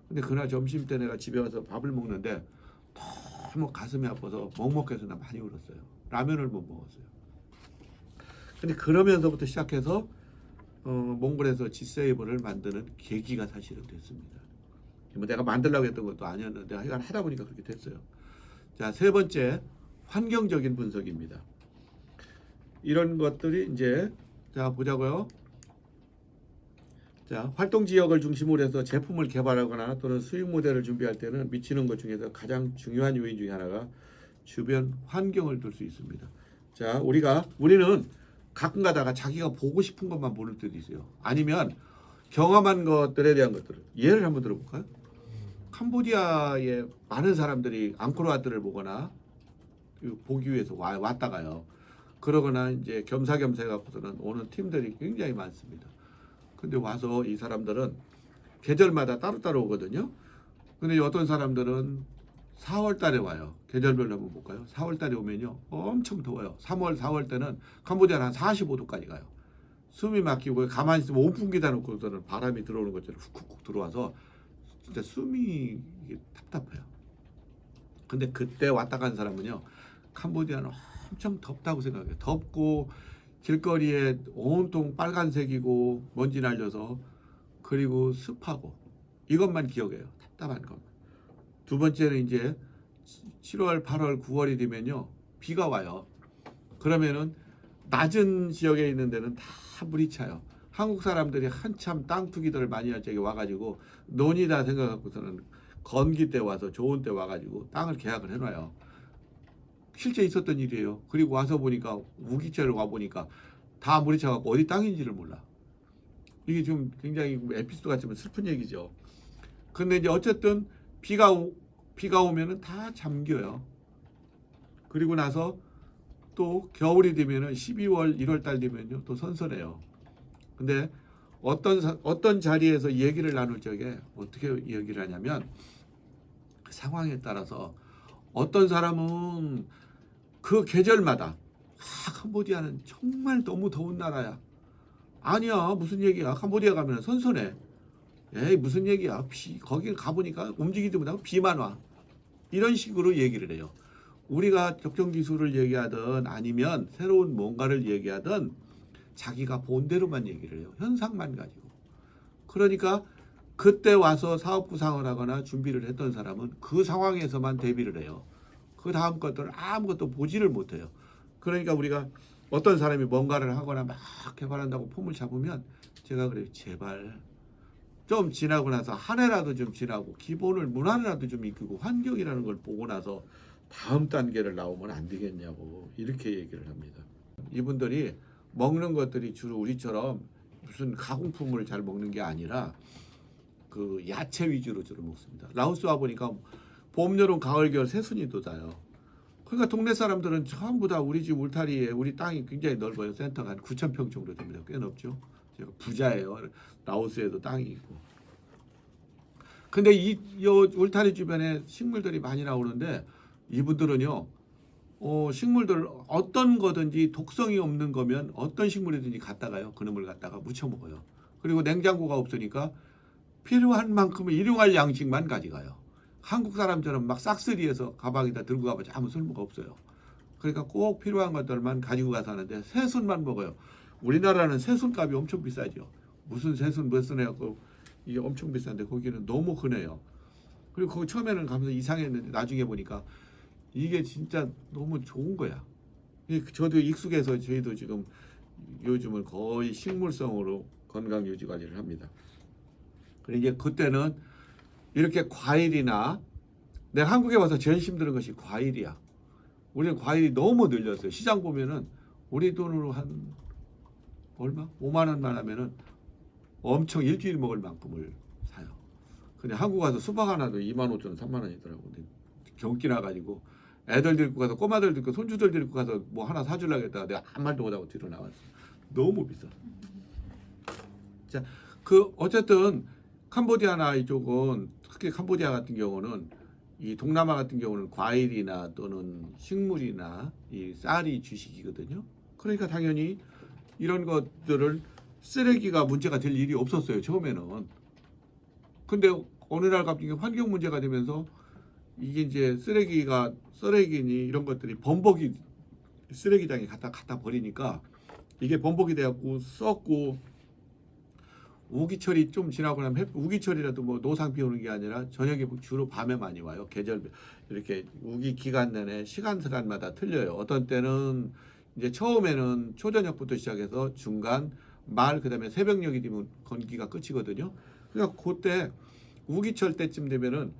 근데 그날 점심 때 내가 집에 와서 밥을 먹는데 너무 가슴이 아파서 먹먹해서 나 많이 울었어요. 라면을 못 먹었어요. 근데 그러면서부터 시작해서 몽골에서 G세이버를 만드는 계기가 사실은 됐습니다. 뭐 내가 만들려고 했던 것도 아니었는데 하여간 하다 보니까 그렇게 됐어요. 자, 세 번째 환경적인 분석입니다. 이런 것들이 이제 자 보자고요. 자, 활동 지역을 중심으로 해서 제품을 개발하거나 또는 수익 모델을 준비할 때는 미치는 것 중에서 가장 중요한 요인 중에 하나가 주변 환경을 둘 수 있습니다. 자, 우리는 가끔 가다가 자기가 보고 싶은 것만 보는 때도 있어요. 아니면 경험한 것들에 대한 것들을 예를 한번 들어볼까요? 캄보디아에 많은 사람들이 앙코르와트를 보거나 보기 위해서 왔다가요. 그러거나 이제 겸사겸사 해갖고서는 오는 팀들이 굉장히 많습니다. 근데 와서 이 사람들은 계절마다 따로따로 오거든요. 근데 어떤 사람들은 4월 달에 와요. 계절별로 한번 볼까요? 4월 달에 오면요. 엄청 더워요. 3월, 4월 때는 캄보디아는 한 45도까지 가요. 숨이 막히고 가만히 있으면 온풍기 다 놓고서는 바람이 들어오는 것처럼 훅훅 들어와서 진짜 숨이 이게 답답해요. 근데 그때 왔다 간 사람은요, 캄보디아는 엄청 덥다고 생각해요. 덥고 길거리에 온통 빨간색이고 먼지 날려서, 그리고 습하고, 이것만 기억해요. 답답한 것. 두 번째는 이제 7월, 8월, 9월이 되면요, 비가 와요. 그러면은 낮은 지역에 있는 데는 다 물이 차요. 한국 사람들이 한참 땅 투기들을 많이 할 적에 와가지고 논이다 생각하고서는 건기 때 와서 좋은 때 와가지고 땅을 계약을 해놔요. 실제 있었던 일이에요. 그리고 와서 보니까 우기철 와 보니까 다 물이 차갖고 어디 땅인지를 몰라. 이게 좀 굉장히 에피소드 같지만 슬픈 얘기죠. 근데 이제 어쨌든 비가 오면은 다 잠겨요. 그리고 나서 또 겨울이 되면은 12월, 1월 달 되면요 또 선선해요. 근데 어떤 자리에서 얘기를 나눌 적에 어떻게 얘기를 하냐면, 그 상황에 따라서 어떤 사람은 그 계절마다 캄보디아는 정말 너무 더운 나라야. 아니야, 무슨 얘기야. 캄보디아 가면 선선해. 에이, 무슨 얘기야. 거기 가보니까 움직이지 못하고 비만 와. 이런 식으로 얘기를 해요. 우리가 적정 기술을 얘기하든 아니면 새로운 뭔가를 얘기하든 자기가 본 대로만 얘기를 해요. 현상만 가지고. 그러니까 그때 와서 사업 구상을 하거나 준비를 했던 사람은 그 상황에서만 대비를 해요. 그 다음 것들은 아무것도 보지를 못해요. 그러니까 우리가 어떤 사람이 뭔가를 하거나 막 개발한다고 폼을 잡으면 제가 그래요. 제발 좀 지나고 나서 한 해라도 좀 지나고 기본을 문화라도 좀 익히고 환경이라는 걸 보고 나서 다음 단계를 나오면 안 되겠냐고 이렇게 얘기를 합니다. 이분들이 먹는 것들이 주로 우리처럼 무슨 가공품을 잘 먹는 게 아니라 그 야채 위주로 주로 먹습니다. 라오스 와 보니까 봄, 여름, 가을, 겨울 새순이 돋아요. 그러니까 동네 사람들은 전부 다 우리 집 울타리에, 우리 땅이 굉장히 넓어요. 센터가 한 9,000평 정도 됩니다. 꽤 넓죠. 제가 부자예요. 라오스에도 땅이 있고. 근데 이 울타리 주변에 식물들이 많이 나오는데 이분들은요, 식물들 어떤 거든지 독성이 없는 거면 어떤 식물이든지 갖다가요, 그놈을 갖다가 무쳐 먹어요. 그리고 냉장고가 없으니까 필요한 만큼의 일용할 양식만 가져가요. 한국 사람처럼 막 싹쓸이해서 가방에다 들고 가봐야 아무 쓸모가 없어요. 그러니까 꼭 필요한 것들만 가지고 가서 하는데 새순만 먹어요. 우리나라는 새순 값이 엄청 비싸죠. 무슨 새순 몇 순 해갖고 이게 엄청 비싼데 거기는 너무 흔해요. 그리고 거기 처음에는 가면서 이상했는데 나중에 보니까 이게 진짜 너무 좋은 거야. 저도 익숙해서 저희도 지금 요즘은 거의 식물성으로 건강 유지 관리를 합니다. 그리고 이제 그때는 이렇게 과일이나, 내가 한국에 와서 제일 힘든 것이 과일이야. 우리는 과일이 너무 늘렸어요. 시장 보면은 우리 돈으로 한 얼마? 5만 원만 하면은 엄청 일주일 먹을 만큼을 사요. 근데 한국 와서 수박 하나도 2만 5천 원, 3만 원이더라고. 근데 경기 나가지고 애들 데리고 가서, 꼬마들 데리고, 손주들 데리고 가서 뭐 하나 사주려고 했다가 내가 아무 말도 못하고 뒤로 나왔어. 너무 비싸. 자, 어쨌든 캄보디아나 이쪽은, 특히 캄보디아 같은 경우는, 이 동남아 같은 경우는 과일이나 또는 식물이나 이 쌀이 주식이거든요. 그러니까 당연히 이런 것들을 쓰레기가 문제가 될 일이 없었어요, 처음에는. 근데 어느 날 갑자기 환경 문제가 되면서 이게 이제 쓰레기니 이런 것들이 범벅이 쓰레기장에 갖다 버리니까 이게 범벅이 돼갖고 썩고, 우기철이 좀 지나고 나면, 우기철이라도 뭐 노상 비 오는 게 아니라 저녁에 주로 밤에 많이 와요. 계절 이렇게 우기 기간 내내 시간마다 틀려요. 어떤 때는 이제 처음에는 초저녁부터 시작해서 중간, 말, 그다음에 새벽녘이 되면 건기가 끝이거든요. 그러니까 그때 우기철 때쯤 되면은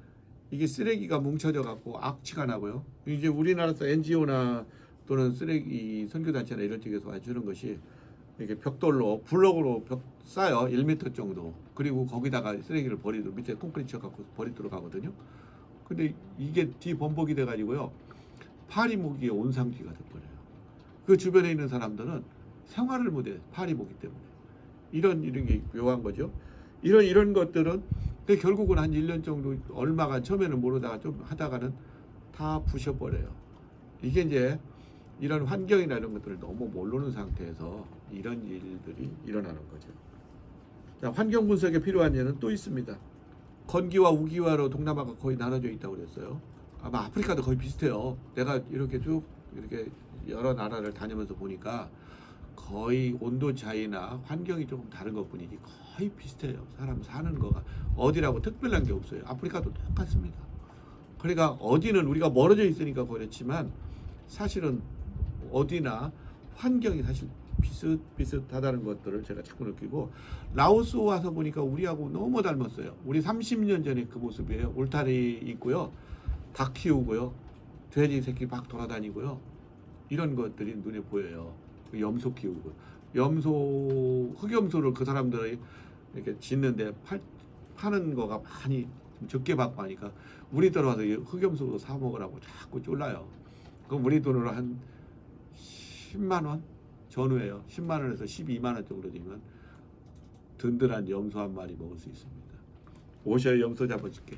이게 쓰레기가 뭉쳐져 갖고 악취가 나고요. 이제 우리나라에서 NGO나 또는 쓰레기 선교단체나 이런 쪽에서 와주는 것이 이렇게 벽돌로 블럭으로 쌓여 1m 정도. 그리고 거기다가 쓰레기를 버리도록 밑에 콘크리트 쳐갖고 버리도록 하거든요. 근데 이게 뒤범벅이 돼가지고요, 파리모기의 온상지가 돼버려요. 그 주변에 있는 사람들은 생활을 못해, 파리모기 때문에. 이런 게 묘한 거죠. 이런 것들은 결국은 한 1년 정도, 얼마가 처음에는 모르다가 좀 하다가는 다 부셔버려요. 이게 이제 이런 환경이나 이런 것들을 너무 모르는 상태에서 이런 일들이 일어나는 거죠. 자, 환경 분석에 필요한 예는 또 있습니다. 건기와 우기와로 동남아가 거의 나눠져 있다고 그랬어요. 아마 아프리카도 거의 비슷해요. 내가 이렇게 쭉 이렇게 여러 나라를 다니면서 보니까 거의 온도 차이나 환경이 조금 다른 것뿐이지 거의 비슷해요. 사람 사는 거가 어디라고 특별한 게 없어요. 아프리카도 똑같습니다. 그러니까 어디는 우리가 멀어져 있으니까 그렇지만 사실은 어디나 환경이 사실 비슷하다는 것들을 제가 자꾸 느끼고, 라오스 와서 보니까 우리하고 너무 닮았어요. 우리 30년 전에 그 모습이에요. 울타리 있고요, 닭 키우고요, 돼지 새끼 막 돌아다니고요, 이런 것들이 눈에 보여요. 염소 키우고, 흑염소를 그 사람들이 이렇게 짓는데 파는 거가 많이 좀 적게 받고 하니까 우리 들어와서 흑염소 사 먹으라고 자꾸 쫄라요. 그럼 우리 돈으로 한 10만 원 전후에요. 10만 원에서 12만 원 정도 되면 든든한 염소 한 마리 먹을 수 있습니다. 오셔야 염소 잡아줄게.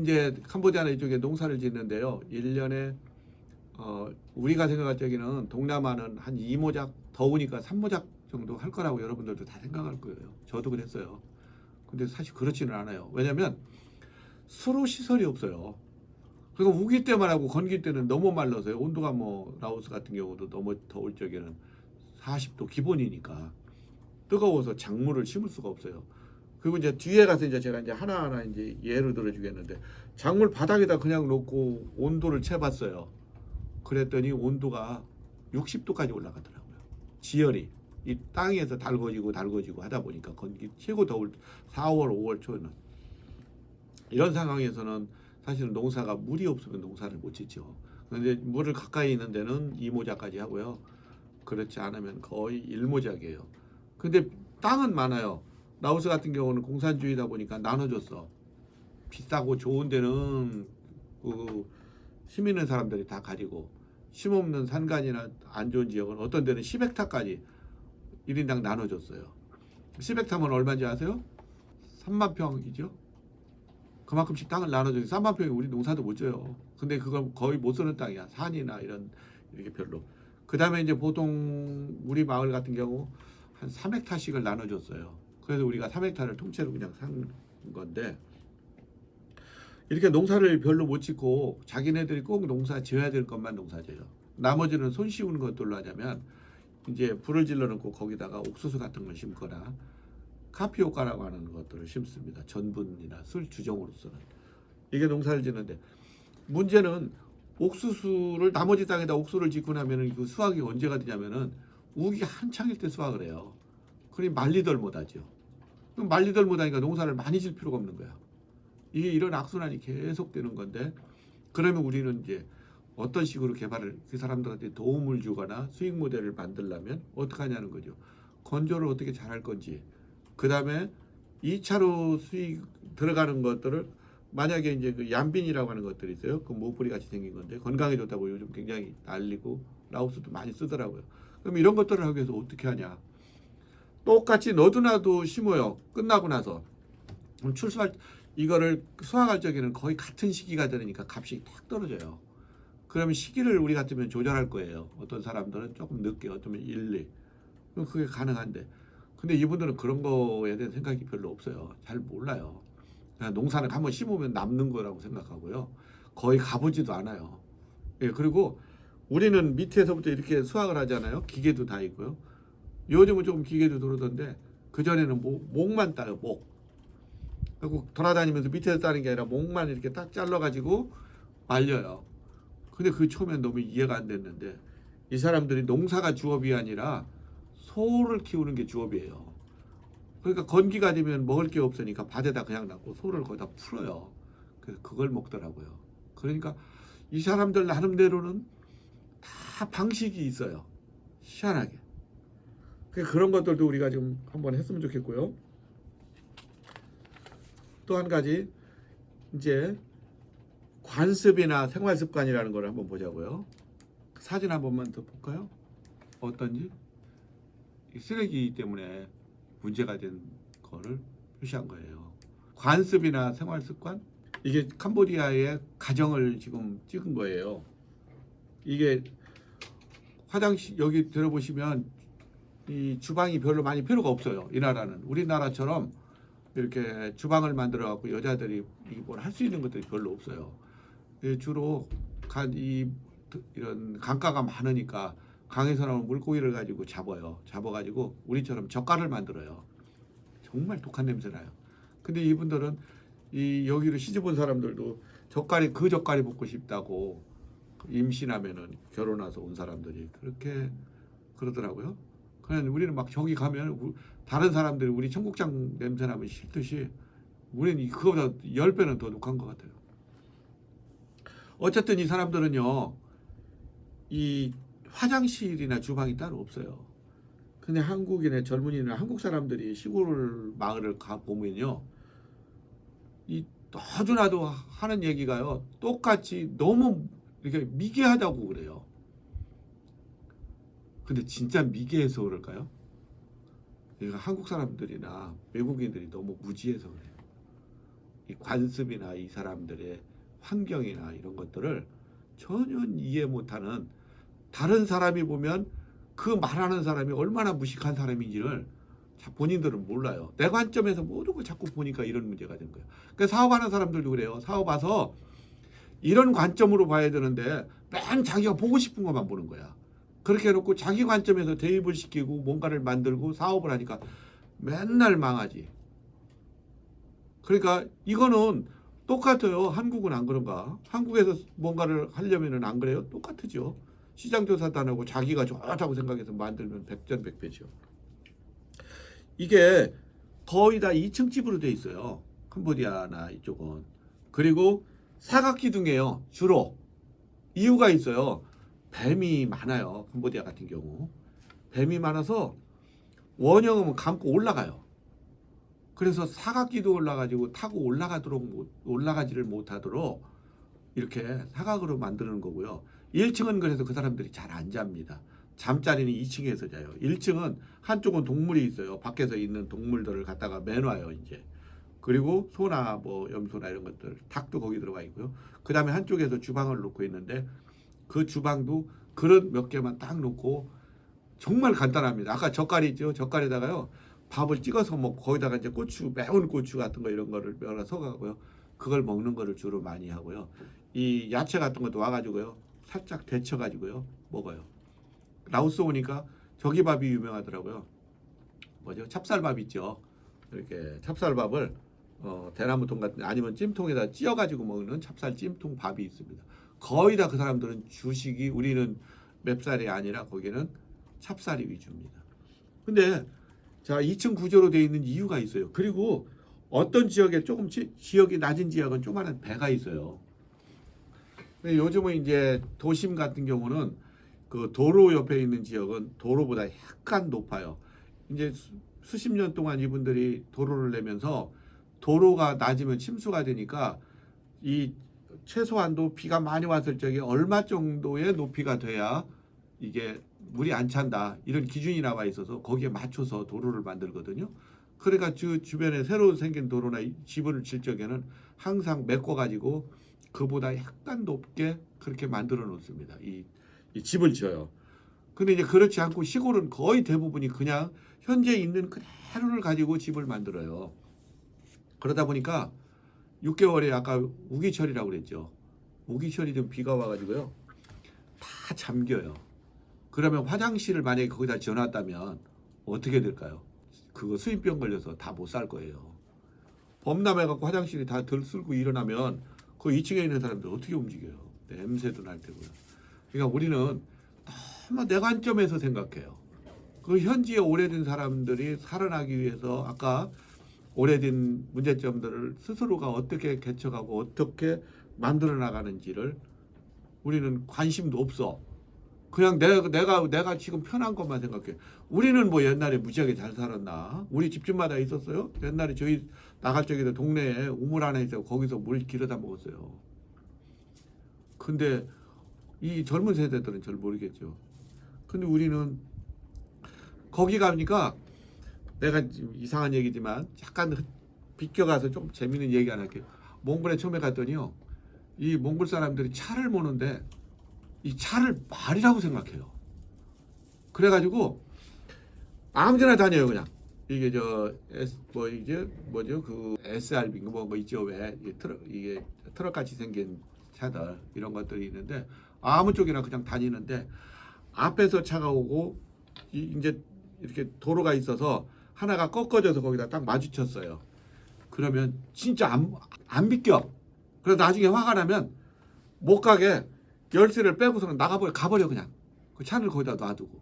이제 캄보디아나 이쪽에 농사를 짓는데요. 1년에 우리가 생각할 적에는 동남아는 한 2모작, 더우니까 3모작 정도 할 거라고 여러분들도 다 생각할 거예요. 저도 그랬어요. 근데 사실 그렇지는 않아요. 왜냐면 수로 시설이 없어요. 그리고 우기 때만 하고 건기 때는 너무 말라서요. 온도가 뭐 라오스 같은 경우도 너무 더울 적에는 40도 기본이니까 뜨거워서 작물을 심을 수가 없어요. 그리고 이제 뒤에 가서 이제 제가 이제 하나하나 이제 예를 들어 주겠는데, 작물 바닥에다 그냥 놓고 온도를 채봤어요. 그랬더니 온도가 60도까지 올라가더라고요. 지열이 이 땅에서 달궈지고 하다 보니까 건기 최고 더울 4월, 5월 초에는 이런 상황에서는 사실은 농사가 물이 없으면 농사를 못 짓죠. 그런데 물을 가까이 있는 데는 2모작까지 하고요. 그렇지 않으면 거의 1모작이에요. 근데 땅은 많아요. 라오스 같은 경우는 공산주의다 보니까 나눠줬어. 비싸고 좋은 데는 힘 있는 사람들이 다 가지고, 힘 없는 산간이나 안 좋은 지역은 어떤 데는 10헥타까지 1인당 나눠줬어요. 10헥타면 얼마인지 아세요? 3만 평이죠. 그만큼씩 땅을 나눠줘서 3만 평이 우리 농사도 못 져요. 근데 그건 거의 못 쓰는 땅이야. 산이나 이렇게 별로. 그 다음에 이제 보통 우리 마을 같은 경우 한 3헥타씩을 나눠줬어요. 그래서 우리가 3헥타를 통째로 그냥 산 건데, 이렇게 농사를 별로 못 짓고 자기네들이 꼭 농사 지어야 될 것만 농사 져요. 나머지는 손쉬운 것들로 하자면 이제 불을 질러 놓고 거기다가 옥수수 같은 걸 심거나 카피오카라고 하는 것들을 심습니다. 전분이나 술 주정으로서는. 이게 농사를 짓는데, 문제는 옥수수를 나머지 땅에다 옥수수를 짓고 나면은 그 수확이 언제가 되냐면은 우기 한창일 때 수확을 해요. 그러니 말리덜 못하죠. 그럼 말리덜 못하니까 농사를 많이 질 필요가 없는 거야. 이게 이런 악순환이 계속되는 건데, 그러면 우리는 이제 어떤 식으로 개발을, 그 사람들한테 도움을 주거나 수익 모델을 만들려면 어떻게 하냐는 거죠. 건조를 어떻게 잘할 건지, 그 다음에 2차로 수익 들어가는 것들을, 만약에 이제 그 얀빈이라고 하는 것들이 있어요. 그 모뿌리 같이 생긴 건데 건강에 좋다고 요즘 굉장히 난리고 라오스도 많이 쓰더라고요. 그럼 이런 것들을 하기 위해서 어떻게 하냐. 똑같이 너도나도 심어요. 끝나고 나서. 그럼 이거를 수확할 적에는 거의 같은 시기가 되니까 값이 탁 떨어져요. 그러면 시기를 우리 같으면 조절할 거예요. 어떤 사람들은 조금 늦게, 어쩌면 일리. 그럼 그게 가능한데. 근데 이분들은 그런 거에 대한 생각이 별로 없어요. 잘 몰라요. 그냥 농사는 한번 심으면 남는 거라고 생각하고요. 거의 가보지도 않아요. 예, 그리고 우리는 밑에서부터 이렇게 수확을 하잖아요. 기계도 다 있고요. 요즘은 조금 기계도 들어오던데, 그전에는 목만 따요, 목. 그리고 돌아다니면서 밑에서 따는 게 아니라 목만 이렇게 딱 잘라가지고 말려요. 근데 그 처음엔 너무 이해가 안 됐는데, 이 사람들이 농사가 주업이 아니라 소를 키우는 게 주업이에요. 그러니까 건기가 되면 먹을 게 없으니까 밭에다 그냥 놔고 소를 거기다 풀어요. 그래서 그걸 먹더라고요. 그러니까 이 사람들 나름대로는 다 방식이 있어요. 희한하게. 그런 것들도 우리가 좀 한번 했으면 좋겠고요. 또 한 가지, 이제 관습이나 생활습관이라는 걸 한번 보자고요. 사진 한 번만 더 볼까요? 어떤지. 쓰레기 때문에 문제가 된 거를 표시한 거예요. 관습이나 생활습관? 이게 캄보디아의 가정을 지금 찍은 거예요. 이게 화장실, 여기 들어보시면 이 주방이 별로 많이 필요가 없어요. 이 나라는 우리나라처럼 이렇게 주방을 만들어 갖고 여자들이 뭘 할 수 있는 것들이 별로 없어요. 주로 이런 강가가 많으니까 강에서 나오는 물고기를 가지고 잡아가지고 우리처럼 젓갈을 만들어요. 정말 독한 냄새 나요. 근데 이분들은 여기로 시집 온 사람들도 그 젓갈이 먹고 싶다고 임신하면은 결혼 와서 온 사람들이 그렇게 그러더라고요. 그냥 우리는 막 저기 가면 다른 사람들이 우리 청국장 냄새 나면 싫듯이 우리는 그거보다 10배는 더 독한 것 같아요. 어쨌든 이 사람들은요, 이 화장실이나 주방이 따로 없어요. 근데 한국인의 젊은이나 한국 사람들이 시골 마을을 가 보면요, 이 너도나도 하는 얘기가요, 똑같이 너무 이렇게 미개하다고 그래요. 근데 진짜 미개해서 그럴까요? 그러니까 한국 사람들이나 외국인들이 너무 무지해서 그래요. 이 관습이나 이 사람들의 환경이나 이런 것들을 전혀 이해 못하는, 다른 사람이 보면 그 말하는 사람이 얼마나 무식한 사람인지를 본인들은 몰라요. 내 관점에서 모든 걸 자꾸 보니까 이런 문제가 된 거예요. 그러니까 사업하는 사람들도 그래요. 사업 와서 이런 관점으로 봐야 되는데 맨 자기가 보고 싶은 것만 보는 거야. 그렇게 해놓고 자기 관점에서 대입을 시키고 뭔가를 만들고 사업을 하니까 맨날 망하지. 그러니까 이거는 똑같아요. 한국은 안 그런가? 한국에서 뭔가를 하려면 안 그래요? 똑같으죠. 시장조사도 안 하고 자기가 좋다고 생각해서 만들면 백전백패죠. 이게 거의 다 2층 집으로 돼 있어요. 캄보디아나 이쪽은. 그리고 사각기둥이에요. 주로. 이유가 있어요. 뱀이 많아요. 캄보디아 같은 경우. 뱀이 많아서 원형은 감고 올라가요. 그래서 사각기둥 올라가지고 타고 올라가지를 못하도록 이렇게 사각으로 만드는 거고요. 1층은 그래서 그 사람들이 잘 안 잡니다. 잠자리는 2층에서 자요. 1층은 한쪽은 동물이 있어요. 밖에서 있는 동물들을 갖다가 매놔요, 이제. 그리고 소나 뭐 염소나 이런 것들, 닭도 거기 들어가 있고요. 그 다음에 한쪽에서 주방을 놓고 있는데 그 주방도 그릇 몇 개만 딱 놓고 정말 간단합니다. 아까 젓갈이 있죠. 젓갈에다가요, 밥을 찍어서 먹고 거기다가 이제 고추, 매운 고추 같은 거 이런 거를 넣어서 가고요. 그걸 먹는 거를 주로 많이 하고요. 이 야채 같은 것도 와가지고요, 살짝 데쳐가지고요 먹어요. 라오스 오니까 저기밥이 유명하더라고요. 뭐죠? 찹쌀밥 있죠. 이렇게 찹쌀밥을 대나무통 같은 아니면 찜통에다 찧어가지고 먹는 찹쌀 찜통 밥이 있습니다. 거의 다 그 사람들은 주식이, 우리는 맵쌀이 아니라 거기는 찹쌀이 위주입니다. 근데 자, 2층 구조로 되어 있는 이유가 있어요. 그리고 어떤 지역에 조금 지역이 낮은 지역은 조그마한 배가 있어요. 근데 요즘은 이제 도심 같은 경우는 그 도로 옆에 있는 지역은 도로보다 약간 높아요. 이제 수십 년 동안 이분들이 도로를 내면서 도로가 낮으면 침수가 되니까 이 최소한도 비가 많이 왔을 적에 얼마 정도의 높이가 돼야 이게 물이 안 찬다, 이런 기준이 나와 있어서 거기에 맞춰서 도로를 만들거든요. 그러니까 주변에 새로 생긴 도로나 집을 질 적에는 항상 메꿔가지고 그보다 약간 높게 그렇게 만들어 놓습니다. 이 집을 지어요. 근데 이제 그렇지 않고 시골은 거의 대부분이 그냥 현재 있는 그대로를 가지고 집을 만들어요. 그러다 보니까 6개월에 아까 우기철이라고 그랬죠. 우기철이든 비가 와가지고요, 다 잠겨요. 그러면 화장실을 만약에 거기다 지어놨다면 어떻게 될까요? 그거 수인병 걸려서 다 못 살 거예요. 범람해갖고 화장실이 다 들쓸고 일어나면 그 2층에 있는 사람들 어떻게 움직여요? 냄새도 날 테고요. 그러니까 우리는 너무 내 관점에서 생각해요. 그 현지에 오래된 사람들이 살아나기 위해서 아까 오래된 문제점들을 스스로가 어떻게 개척하고 어떻게 만들어 나가는지를 우리는 관심도 없어. 그냥 내가 지금 편한 것만 생각해. 우리는 뭐 옛날에 무지하게 잘 살았나? 우리 집집마다 있었어요. 옛날에 저희 나갈 적에도 동네에 우물 하나 있어요. 거기서 물 길어다 먹었어요. 근데 이 젊은 세대들은 잘 모르겠죠. 근데 우리는 거기 가니까, 내가 이상한 얘기지만 약간 비껴가서 좀 재밌는 얘기 하나 할게요. 몽골에 처음에 갔더니요, 이 몽골 사람들이 차를 모는데 이 차를 말이라고 생각해요. 그래가지고 아무데나 다녀요 그냥. 이게 저 S 뭐 이제 뭐죠 그 SRB 뭐 있죠 왜 이게 트럭 같이 생긴 차들 이런 것들이 있는데 아무 쪽이나 그냥 다니는데 앞에서 차가 오고 이제 이렇게 도로가 있어서 하나가 꺾어져서 거기다 딱 마주쳤어요. 그러면 진짜 안 비껴. 그래서 나중에 화가 나면 못 가게 열쇠를 빼고서는 가버려 그냥. 그 차를 거기다 놔두고.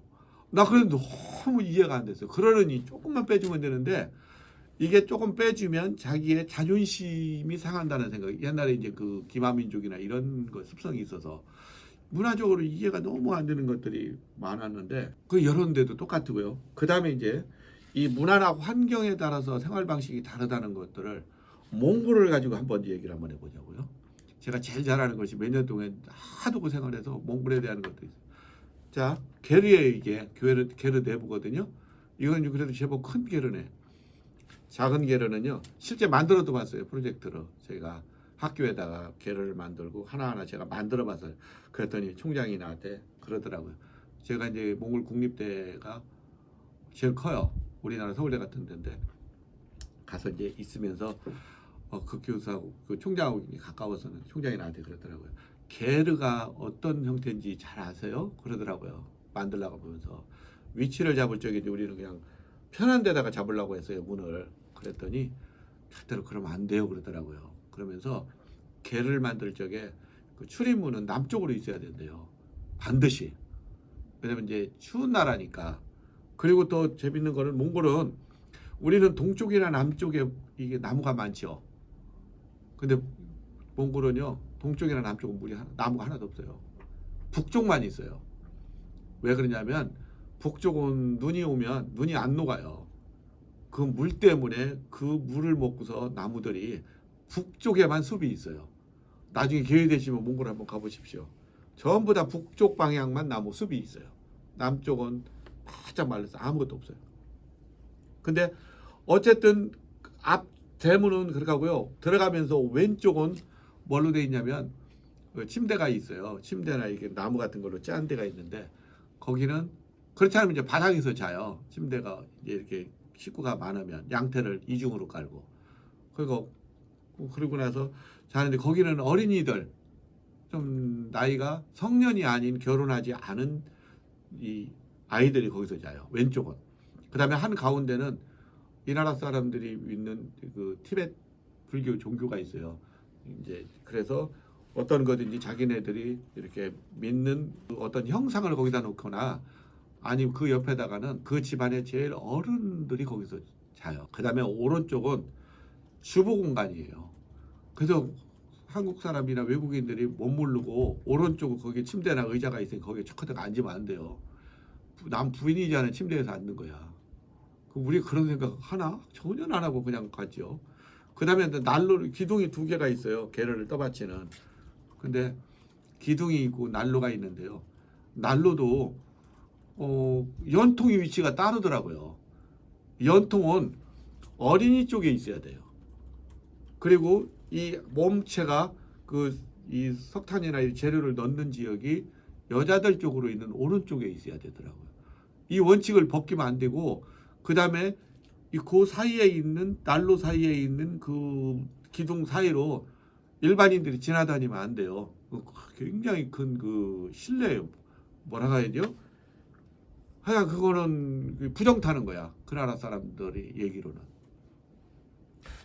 나 그래도 너무 이해가 안 됐어요. 그러느니 조금만 빼주면 되는데 이게 조금 빼주면 자기의 자존심이 상한다는 생각이 옛날에 이제 그 기마민족이나 이런 거 습성이 있어서 문화적으로 이해가 너무 안 되는 것들이 많았는데 그 이런 데도 똑같고요. 그 다음에 이제 이 문화나 환경에 따라서 생활 방식이 다르다는 것들을 몽골을 가지고 한번 얘기를 한번 해보자고요. 제가 제일 잘하는 것이 몇 년 동안 하도 그 생활해서 몽골에 대한 것도 있어요. 자, 게르에 이게 게르 내부거든요. 이건 그래도 제법 큰 게르네. 작은 게르는요. 실제 만들어도 봤어요. 프로젝트로 제가 학교에다가 게르를 만들고 하나하나 제가 만들어 봤어요. 그랬더니 총장이 나한테 그러더라고요. 제가 이제 몽골 국립대가 제일 커요. 우리나라 서울대 같은 데인데 가서 이제 있으면서 그 교수하고 그 총장하고 가까워서는 총장이 나한테 그러더라고요. 게르가 어떤 형태인지 잘 아세요? 그러더라고요. 만들라고 보면서 위치를 잡을 적에 이제 우리는 그냥 편한 데다가 잡으려고 했어요. 문을. 그랬더니 절대로 그러면 안 돼요. 그러더라고요. 그러면서 게를 만들 적에 그 출입문은 남쪽으로 있어야 된대요. 반드시. 왜냐면 이제 추운 나라니까. 그리고 또 재밌는 거는 몽골은 우리는 동쪽이나 남쪽에 이게 나무가 많죠. 근데 몽골은요 동쪽이나 남쪽은 나무가 하나도 없어요. 북쪽만 있어요. 왜 그러냐면 북쪽은 눈이 오면 눈이 안 녹아요. 그 물 때문에 그 물을 먹고서 나무들이 북쪽에만 숲이 있어요. 나중에 기회 되시면 몽골 한번 가보십시오. 전부 다 북쪽 방향만 나무 숲이 있어요. 남쪽은 바짝 말라서 아무것도 없어요. 근데 어쨌든 앞 대문은 그렇게 하고요. 들어가면서 왼쪽은 뭘로 돼 있냐면 침대가 있어요. 침대나 이게 나무 같은 걸로 짠 데가 있는데 거기는 그렇지 않으면 이제 바닥에서 자요. 침대가 이제 이렇게 식구가 많으면 양태를 이중으로 깔고 그리고 나서 자는데 거기는 어린이들 좀 나이가 성년이 아닌 결혼하지 않은 이 아이들이 거기서 자요. 왼쪽은. 그다음에 한 가운데는 이 나라 사람들이 믿는 그 티베트 불교 종교가 있어요. 이제 그래서 어떤 거든지 자기네들이 이렇게 믿는 어떤 형상을 거기다 놓거나 아니면 그 옆에다가는 그 집안의 제일 어른들이 거기서 자요. 그다음에 오른쪽은 주부 공간이에요. 그래서 한국 사람이나 외국인들이 못 모르고 오른쪽은 거기 침대나 의자가 있으니 거기에 척하다가 앉으면 안 돼요. 남 부인이지 않은 침대에서 앉는 거야. 우리 그런 생각 하나? 전혀 안 하고 그냥 갔죠. 그 다음에 난로 기둥이 2개가 있어요. 게르를 떠받치는. 근데 기둥이 있고 난로가 있는데요. 난로도 연통의 위치가 따르더라고요. 연통은 어린이 쪽에 있어야 돼요. 그리고 이 몸체가 이 석탄이나 이 재료를 넣는 지역이 여자들 쪽으로 있는 오른쪽에 있어야 되더라고요. 이 원칙을 벗기면 안 되고 그 다음에 그 사이에 있는 난로 사이에 있는 그 기둥 사이로 일반인들이 지나다니면 안 돼요. 굉장히 큰 그 실내예요. 뭐라고 해야죠? 하여간 그거는 부정 타는 거야. 그 나라 사람들이 얘기로는.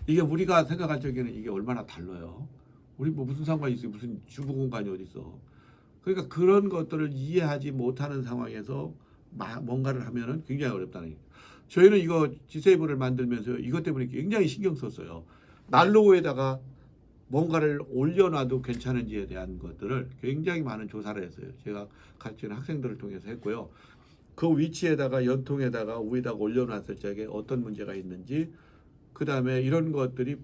이게 우리가 생각할 적에는 이게 얼마나 달라요. 우리 뭐 무슨 상관이 있어요. 무슨 주부 공간이 어디 있어. 그러니까 그런 것들을 이해하지 못하는 상황에서 뭔가를 하면은 굉장히 어렵다는 얘기예요. 저희는 이거 G7을 만들면서 이것 때문에 굉장히 신경 썼어요. 난로에다가 뭔가를 올려놔도 괜찮은지에 대한 것들을 굉장히 많은 조사를 했어요. 제가 가르치는 학생들을 통해서 했고요. 그 위치에다가 연통에다가 위에다가 올려놨을 적에 어떤 문제가 있는지 그 다음에 이런 것들이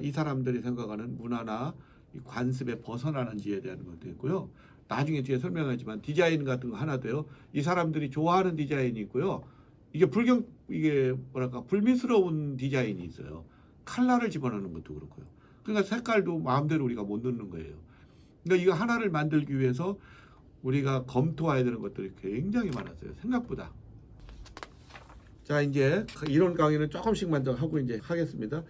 이 사람들이 생각하는 문화나 관습에 벗어나는지에 대한 것도 있고요. 나중에 뒤에 설명하지만 디자인 같은 거 하나도요. 이 사람들이 좋아하는 디자인이 있고요. 이게 뭐랄까 불미스러운 디자인이 있어요. 칼라를 집어넣는 것도 그렇고요. 그러니까 색깔도 마음대로 우리가 못 넣는 거예요. 그러니까 이거 하나를 만들기 위해서 우리가 검토해야 되는 것들이 굉장히 많았어요. 생각보다. 자, 이제 이론 강의는 조금씩만 더 하고 이제 하겠습니다.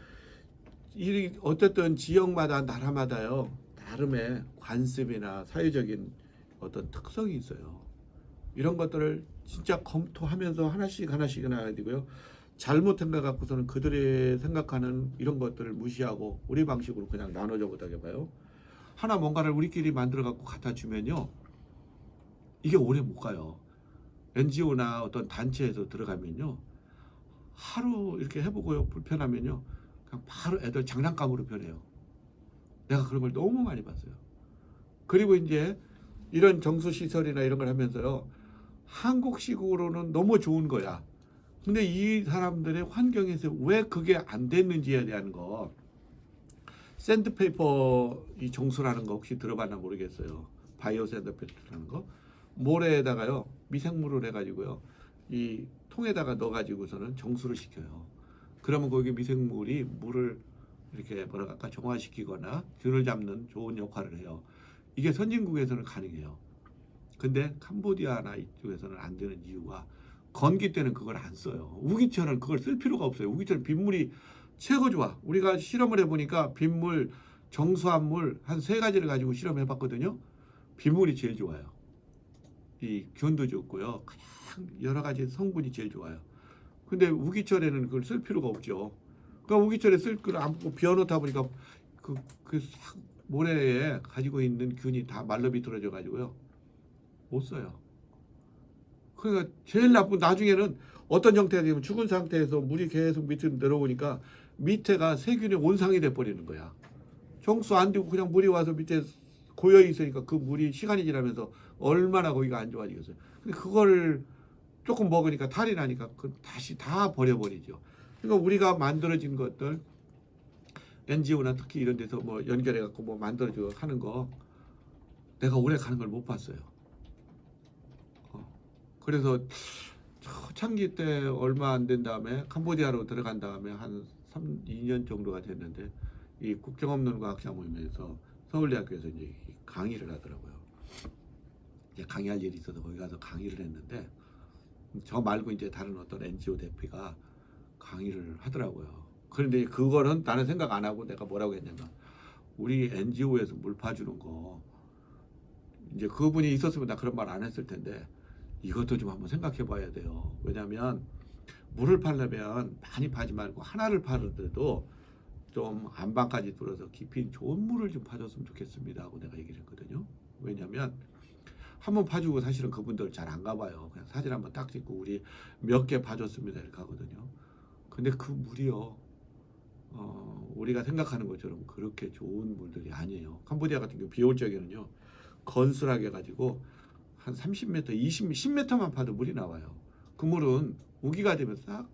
이 어쨌든 지역마다 나라마다요 나름의 관습이나 사회적인 어떤 특성이 있어요. 이런 것들을 진짜 검토하면서 하나씩 하나씩 나가야 되고요. 잘못 생각하고서는 그들의 생각하는 이런 것들을 무시하고 우리 방식으로 그냥 나눠줘 보다게 봐요. 하나 뭔가를 우리끼리 만들어 갖고 갖다 주면요, 이게 오래 못 가요. NGO나 어떤 단체에서 들어가면요, 하루 이렇게 해보고요, 불편하면요, 그냥 바로 애들 장난감으로 변해요. 내가 그런 걸 너무 많이 봤어요. 그리고 이제 이런 정수시설이나 이런 걸 하면서요, 한국식으로는 너무 좋은 거야. 근데 이 사람들의 환경에서 왜 그게 안 됐는지에 대한 거, 샌드페이퍼 이 정수라는 거 혹시 들어봤나 모르겠어요. 바이오 샌드페이퍼라는 거. 모래에다가요, 미생물을 해가지고요, 이 통에다가 넣어가지고서는 정수를 시켜요. 그러면 거기 미생물이 물을 이렇게 뭐랄까 정화시키거나 균을 잡는 좋은 역할을 해요. 이게 선진국에서는 가능해요. 근데 캄보디아나 이쪽에서는 안 되는 이유가, 건기 때는 그걸 안 써요. 우기철은 그걸 쓸 필요가 없어요. 우기철은 빗물이 최고 좋아. 우리가 실험을 해보니까 빗물, 정수한 물 한 3가지를 가지고 실험해봤거든요. 빗물이 제일 좋아요. 이 균도 좋고요. 그냥 여러 가지 성분이 제일 좋아요. 근데 우기철에는 그걸 쓸 필요가 없죠. 그러니까 우기철에 쓸 걸 안 먹고 비워놓다 보니까 그 모래에 가지고 있는 균이 다 말라 비틀어져 가지고요, 못 써요. 그러니까 제일 나쁜, 나중에는 어떤 형태가 되면 죽은 상태에서 물이 계속 밑으로 내려오니까 밑에가 세균의 온상이 돼버리는 거야. 정수 안 되고 그냥 물이 와서 밑에 고여 있으니까 그 물이 시간이 지나면서 얼마나 거기가 안 좋아지겠어요. 근데 그걸 조금 먹으니까 탈이 나니까 그 다시 다 버려버리죠. 그러니까 우리가 만들어진 것들, NGO나 특히 이런 데서 뭐 연결해 갖고 뭐 만들어줘 하는 거, 내가 오래 가는 걸 못 봤어요. 그래서 초창기 때 얼마 안 된 다음에 캄보디아로 들어간 다음에 한 2년 정도가 됐는데, 이 국경 없는 과학자 모임에서 서울대학교에서 이제 강의를 하더라고요. 이제 강의할 일이 있어서 거기 가서 강의를 했는데, 저 말고 이제 다른 어떤 NGO 대표가 강의를 하더라고요. 그런데 그거는 나는 생각 안 하고 내가 뭐라고 했냐면, 우리 NGO에서 물 파주는 거, 이제 그분이 있었으면 나 그런 말 안 했을 텐데, 이것도 좀 한번 생각해 봐야 돼요. 왜냐하면 물을 팔려면 많이 파지 말고 하나를 파는데도 좀 안방까지 뚫어서 깊이 좋은 물을 좀 파줬으면 좋겠습니다 하고 내가 얘기를 했거든요. 왜냐하면 한번 파주고 사실은 그분들 잘 안 가봐요. 그냥 사진 한번 딱 찍고 우리 몇 개 파줬습니다 이렇게 하거든요. 근데 그 물이요, 우리가 생각하는 것처럼 그렇게 좋은 물들이 아니에요. 캄보디아 같은 경우 비 올 적에는요, 건술하게 가지고 한 30m, 10m만 파도 물이 나와요. 그 물은 우기가 되면 싹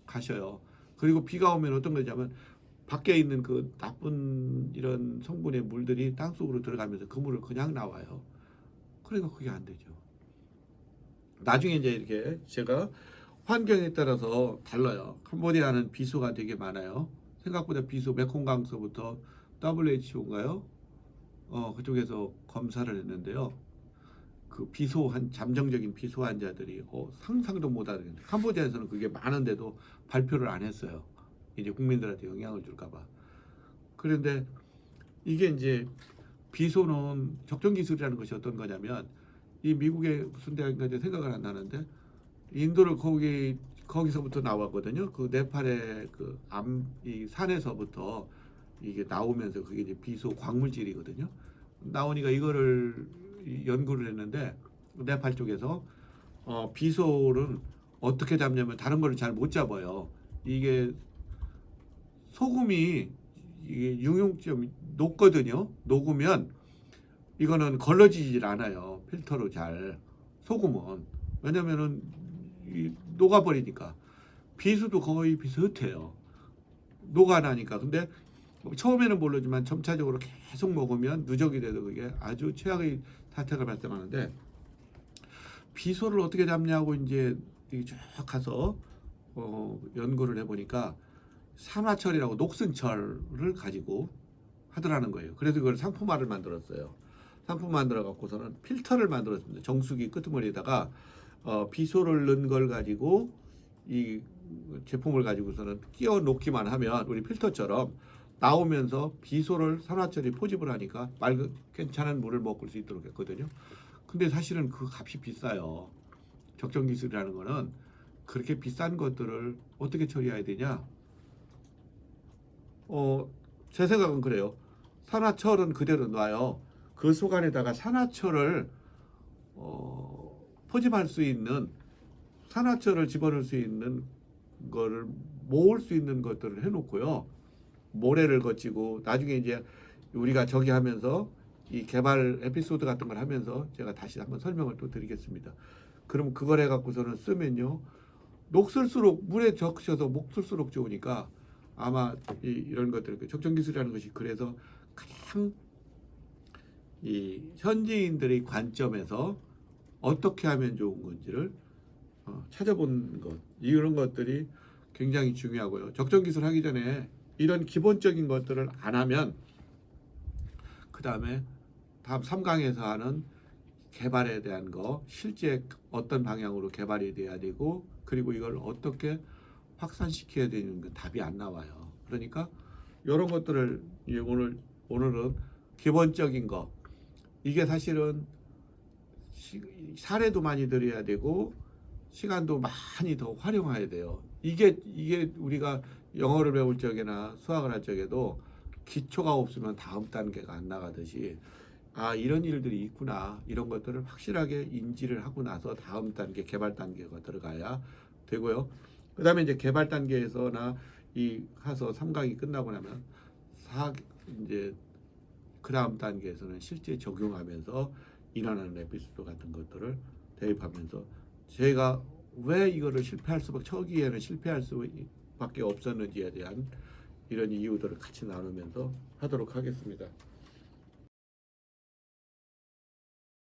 가셔요. 그리고 비가 오면 어떤 거냐면 밖에 있는 그 나쁜 이런 성분의 물들이 땅속으로 들어가면서 그 물을 그냥 나와요. 그러니까 그게 안 되죠. 나중에 이제 이렇게 제가 환경에 따라서 달라요. 캄보디아는 비수가 되게 많아요. 생각보다 비수, 메콩강서부터 WHO인가요? 그쪽에서 검사를 했는데요. 그 비소한 잠정적인 비소 환자들이 상상도 못하는, 캄보디아에서는 그게 많은데도 발표를 안 했어요. 이제 국민들한테 영향을 줄까봐. 그런데 이게 이제 비소는 적정 기술이라는 것이 어떤 거냐면, 이 미국의 무슨 대학인가 생각을 안 나는데, 인도를 거기서부터 나왔거든요. 그 네팔의 이 산에서부터 이게 나오면서 그게 이제 비소 광물질이거든요. 나오니까 이거를 연구를 했는데, 네팔 쪽에서 비소를 어떻게 잡냐면 다른 거를 잘 못 잡아요. 이게 소금이 이게 융용점이 녹거든요. 녹으면 이거는 걸러지질 않아요. 필터로 잘. 소금은 왜냐면은 녹아버리니까. 비수도 거의 비슷해요. 녹아나니까. 근데 처음에는 모르지만 점차적으로 계속 먹으면 누적이 돼서 그게 아주 최악의 사태가 발생하는데, 비소를 어떻게 잡냐고 이제 쭉 가서 연구를 해보니까 산화철이라고 녹슨철을 가지고 하더라는 거예요. 그래서 그걸 상품화를 만들었어요. 상품 만들어 갖고서는 필터를 만들었습니다. 정수기 끄트머리에다가 비소를 넣은 걸 가지고 이 제품을 가지고서는 끼워 놓기만 하면 우리 필터처럼 나오면서 비소를 산화철이 포집을 하니까 맑은 괜찮은 물을 먹을 수 있도록 했거든요. 근데 사실은 그 값이 비싸요. 적정 기술이라는 거는 그렇게 비싼 것들을 어떻게 처리해야 되냐? 제 생각은 그래요. 산화철은 그대로 놔요. 그 속 안에다가 산화철을 포집할 수 있는 산화철을 집어넣을 수 있는 거를 모을 수 있는 것들을 해놓고요. 모래를 거치고 나중에 이제 우리가 저기 하면서 이 개발 에피소드 같은 걸 하면서 제가 다시 한번 설명을 또 드리겠습니다. 그럼 그걸 해갖고서는 쓰면요. 녹슬수록 물에 적셔서 녹슬수록 좋으니까 아마 이런 것들 적정 기술이라는 것이 그래서 가장 이 현지인들의 관점에서 어떻게 하면 좋은 건지를 찾아보는 것 이런 것들이 굉장히 중요하고요. 적정 기술 하기 전에 이런 기본적인 것들을 안 하면 그 다음에 다음 3강에서 하는 개발에 대한 거 실제 어떤 방향으로 개발이 돼야 되고 그리고 이걸 어떻게 확산시켜야 되는 건 답이 안 나와요. 그러니까 이런 것들을 오늘은 기본적인 거 이게 사실은 사례도 많이 들어야 되고 시간도 많이 더 활용해야 돼요. 이게 우리가 영어를 배울 적이나 수학을 할 적에도 기초가 없으면 다음 단계가 안 나가듯이 아 이런 일들이 있구나 이런 것들을 확실하게 인지를 하고 나서 다음 단계 개발 단계가 들어가야 되고요. 그 다음에 이제 개발 단계에서나 이 가서 3강이 끝나고 나면 이제 그 다음 단계에서는 실제 적용하면서 일어나는 에피소드 같은 것들을 대입하면서 제가 왜 이거를 초기에는 실패할 수밖에 없었는지에 대한 이런 이유들을 같이 나누면서 하도록 하겠습니다.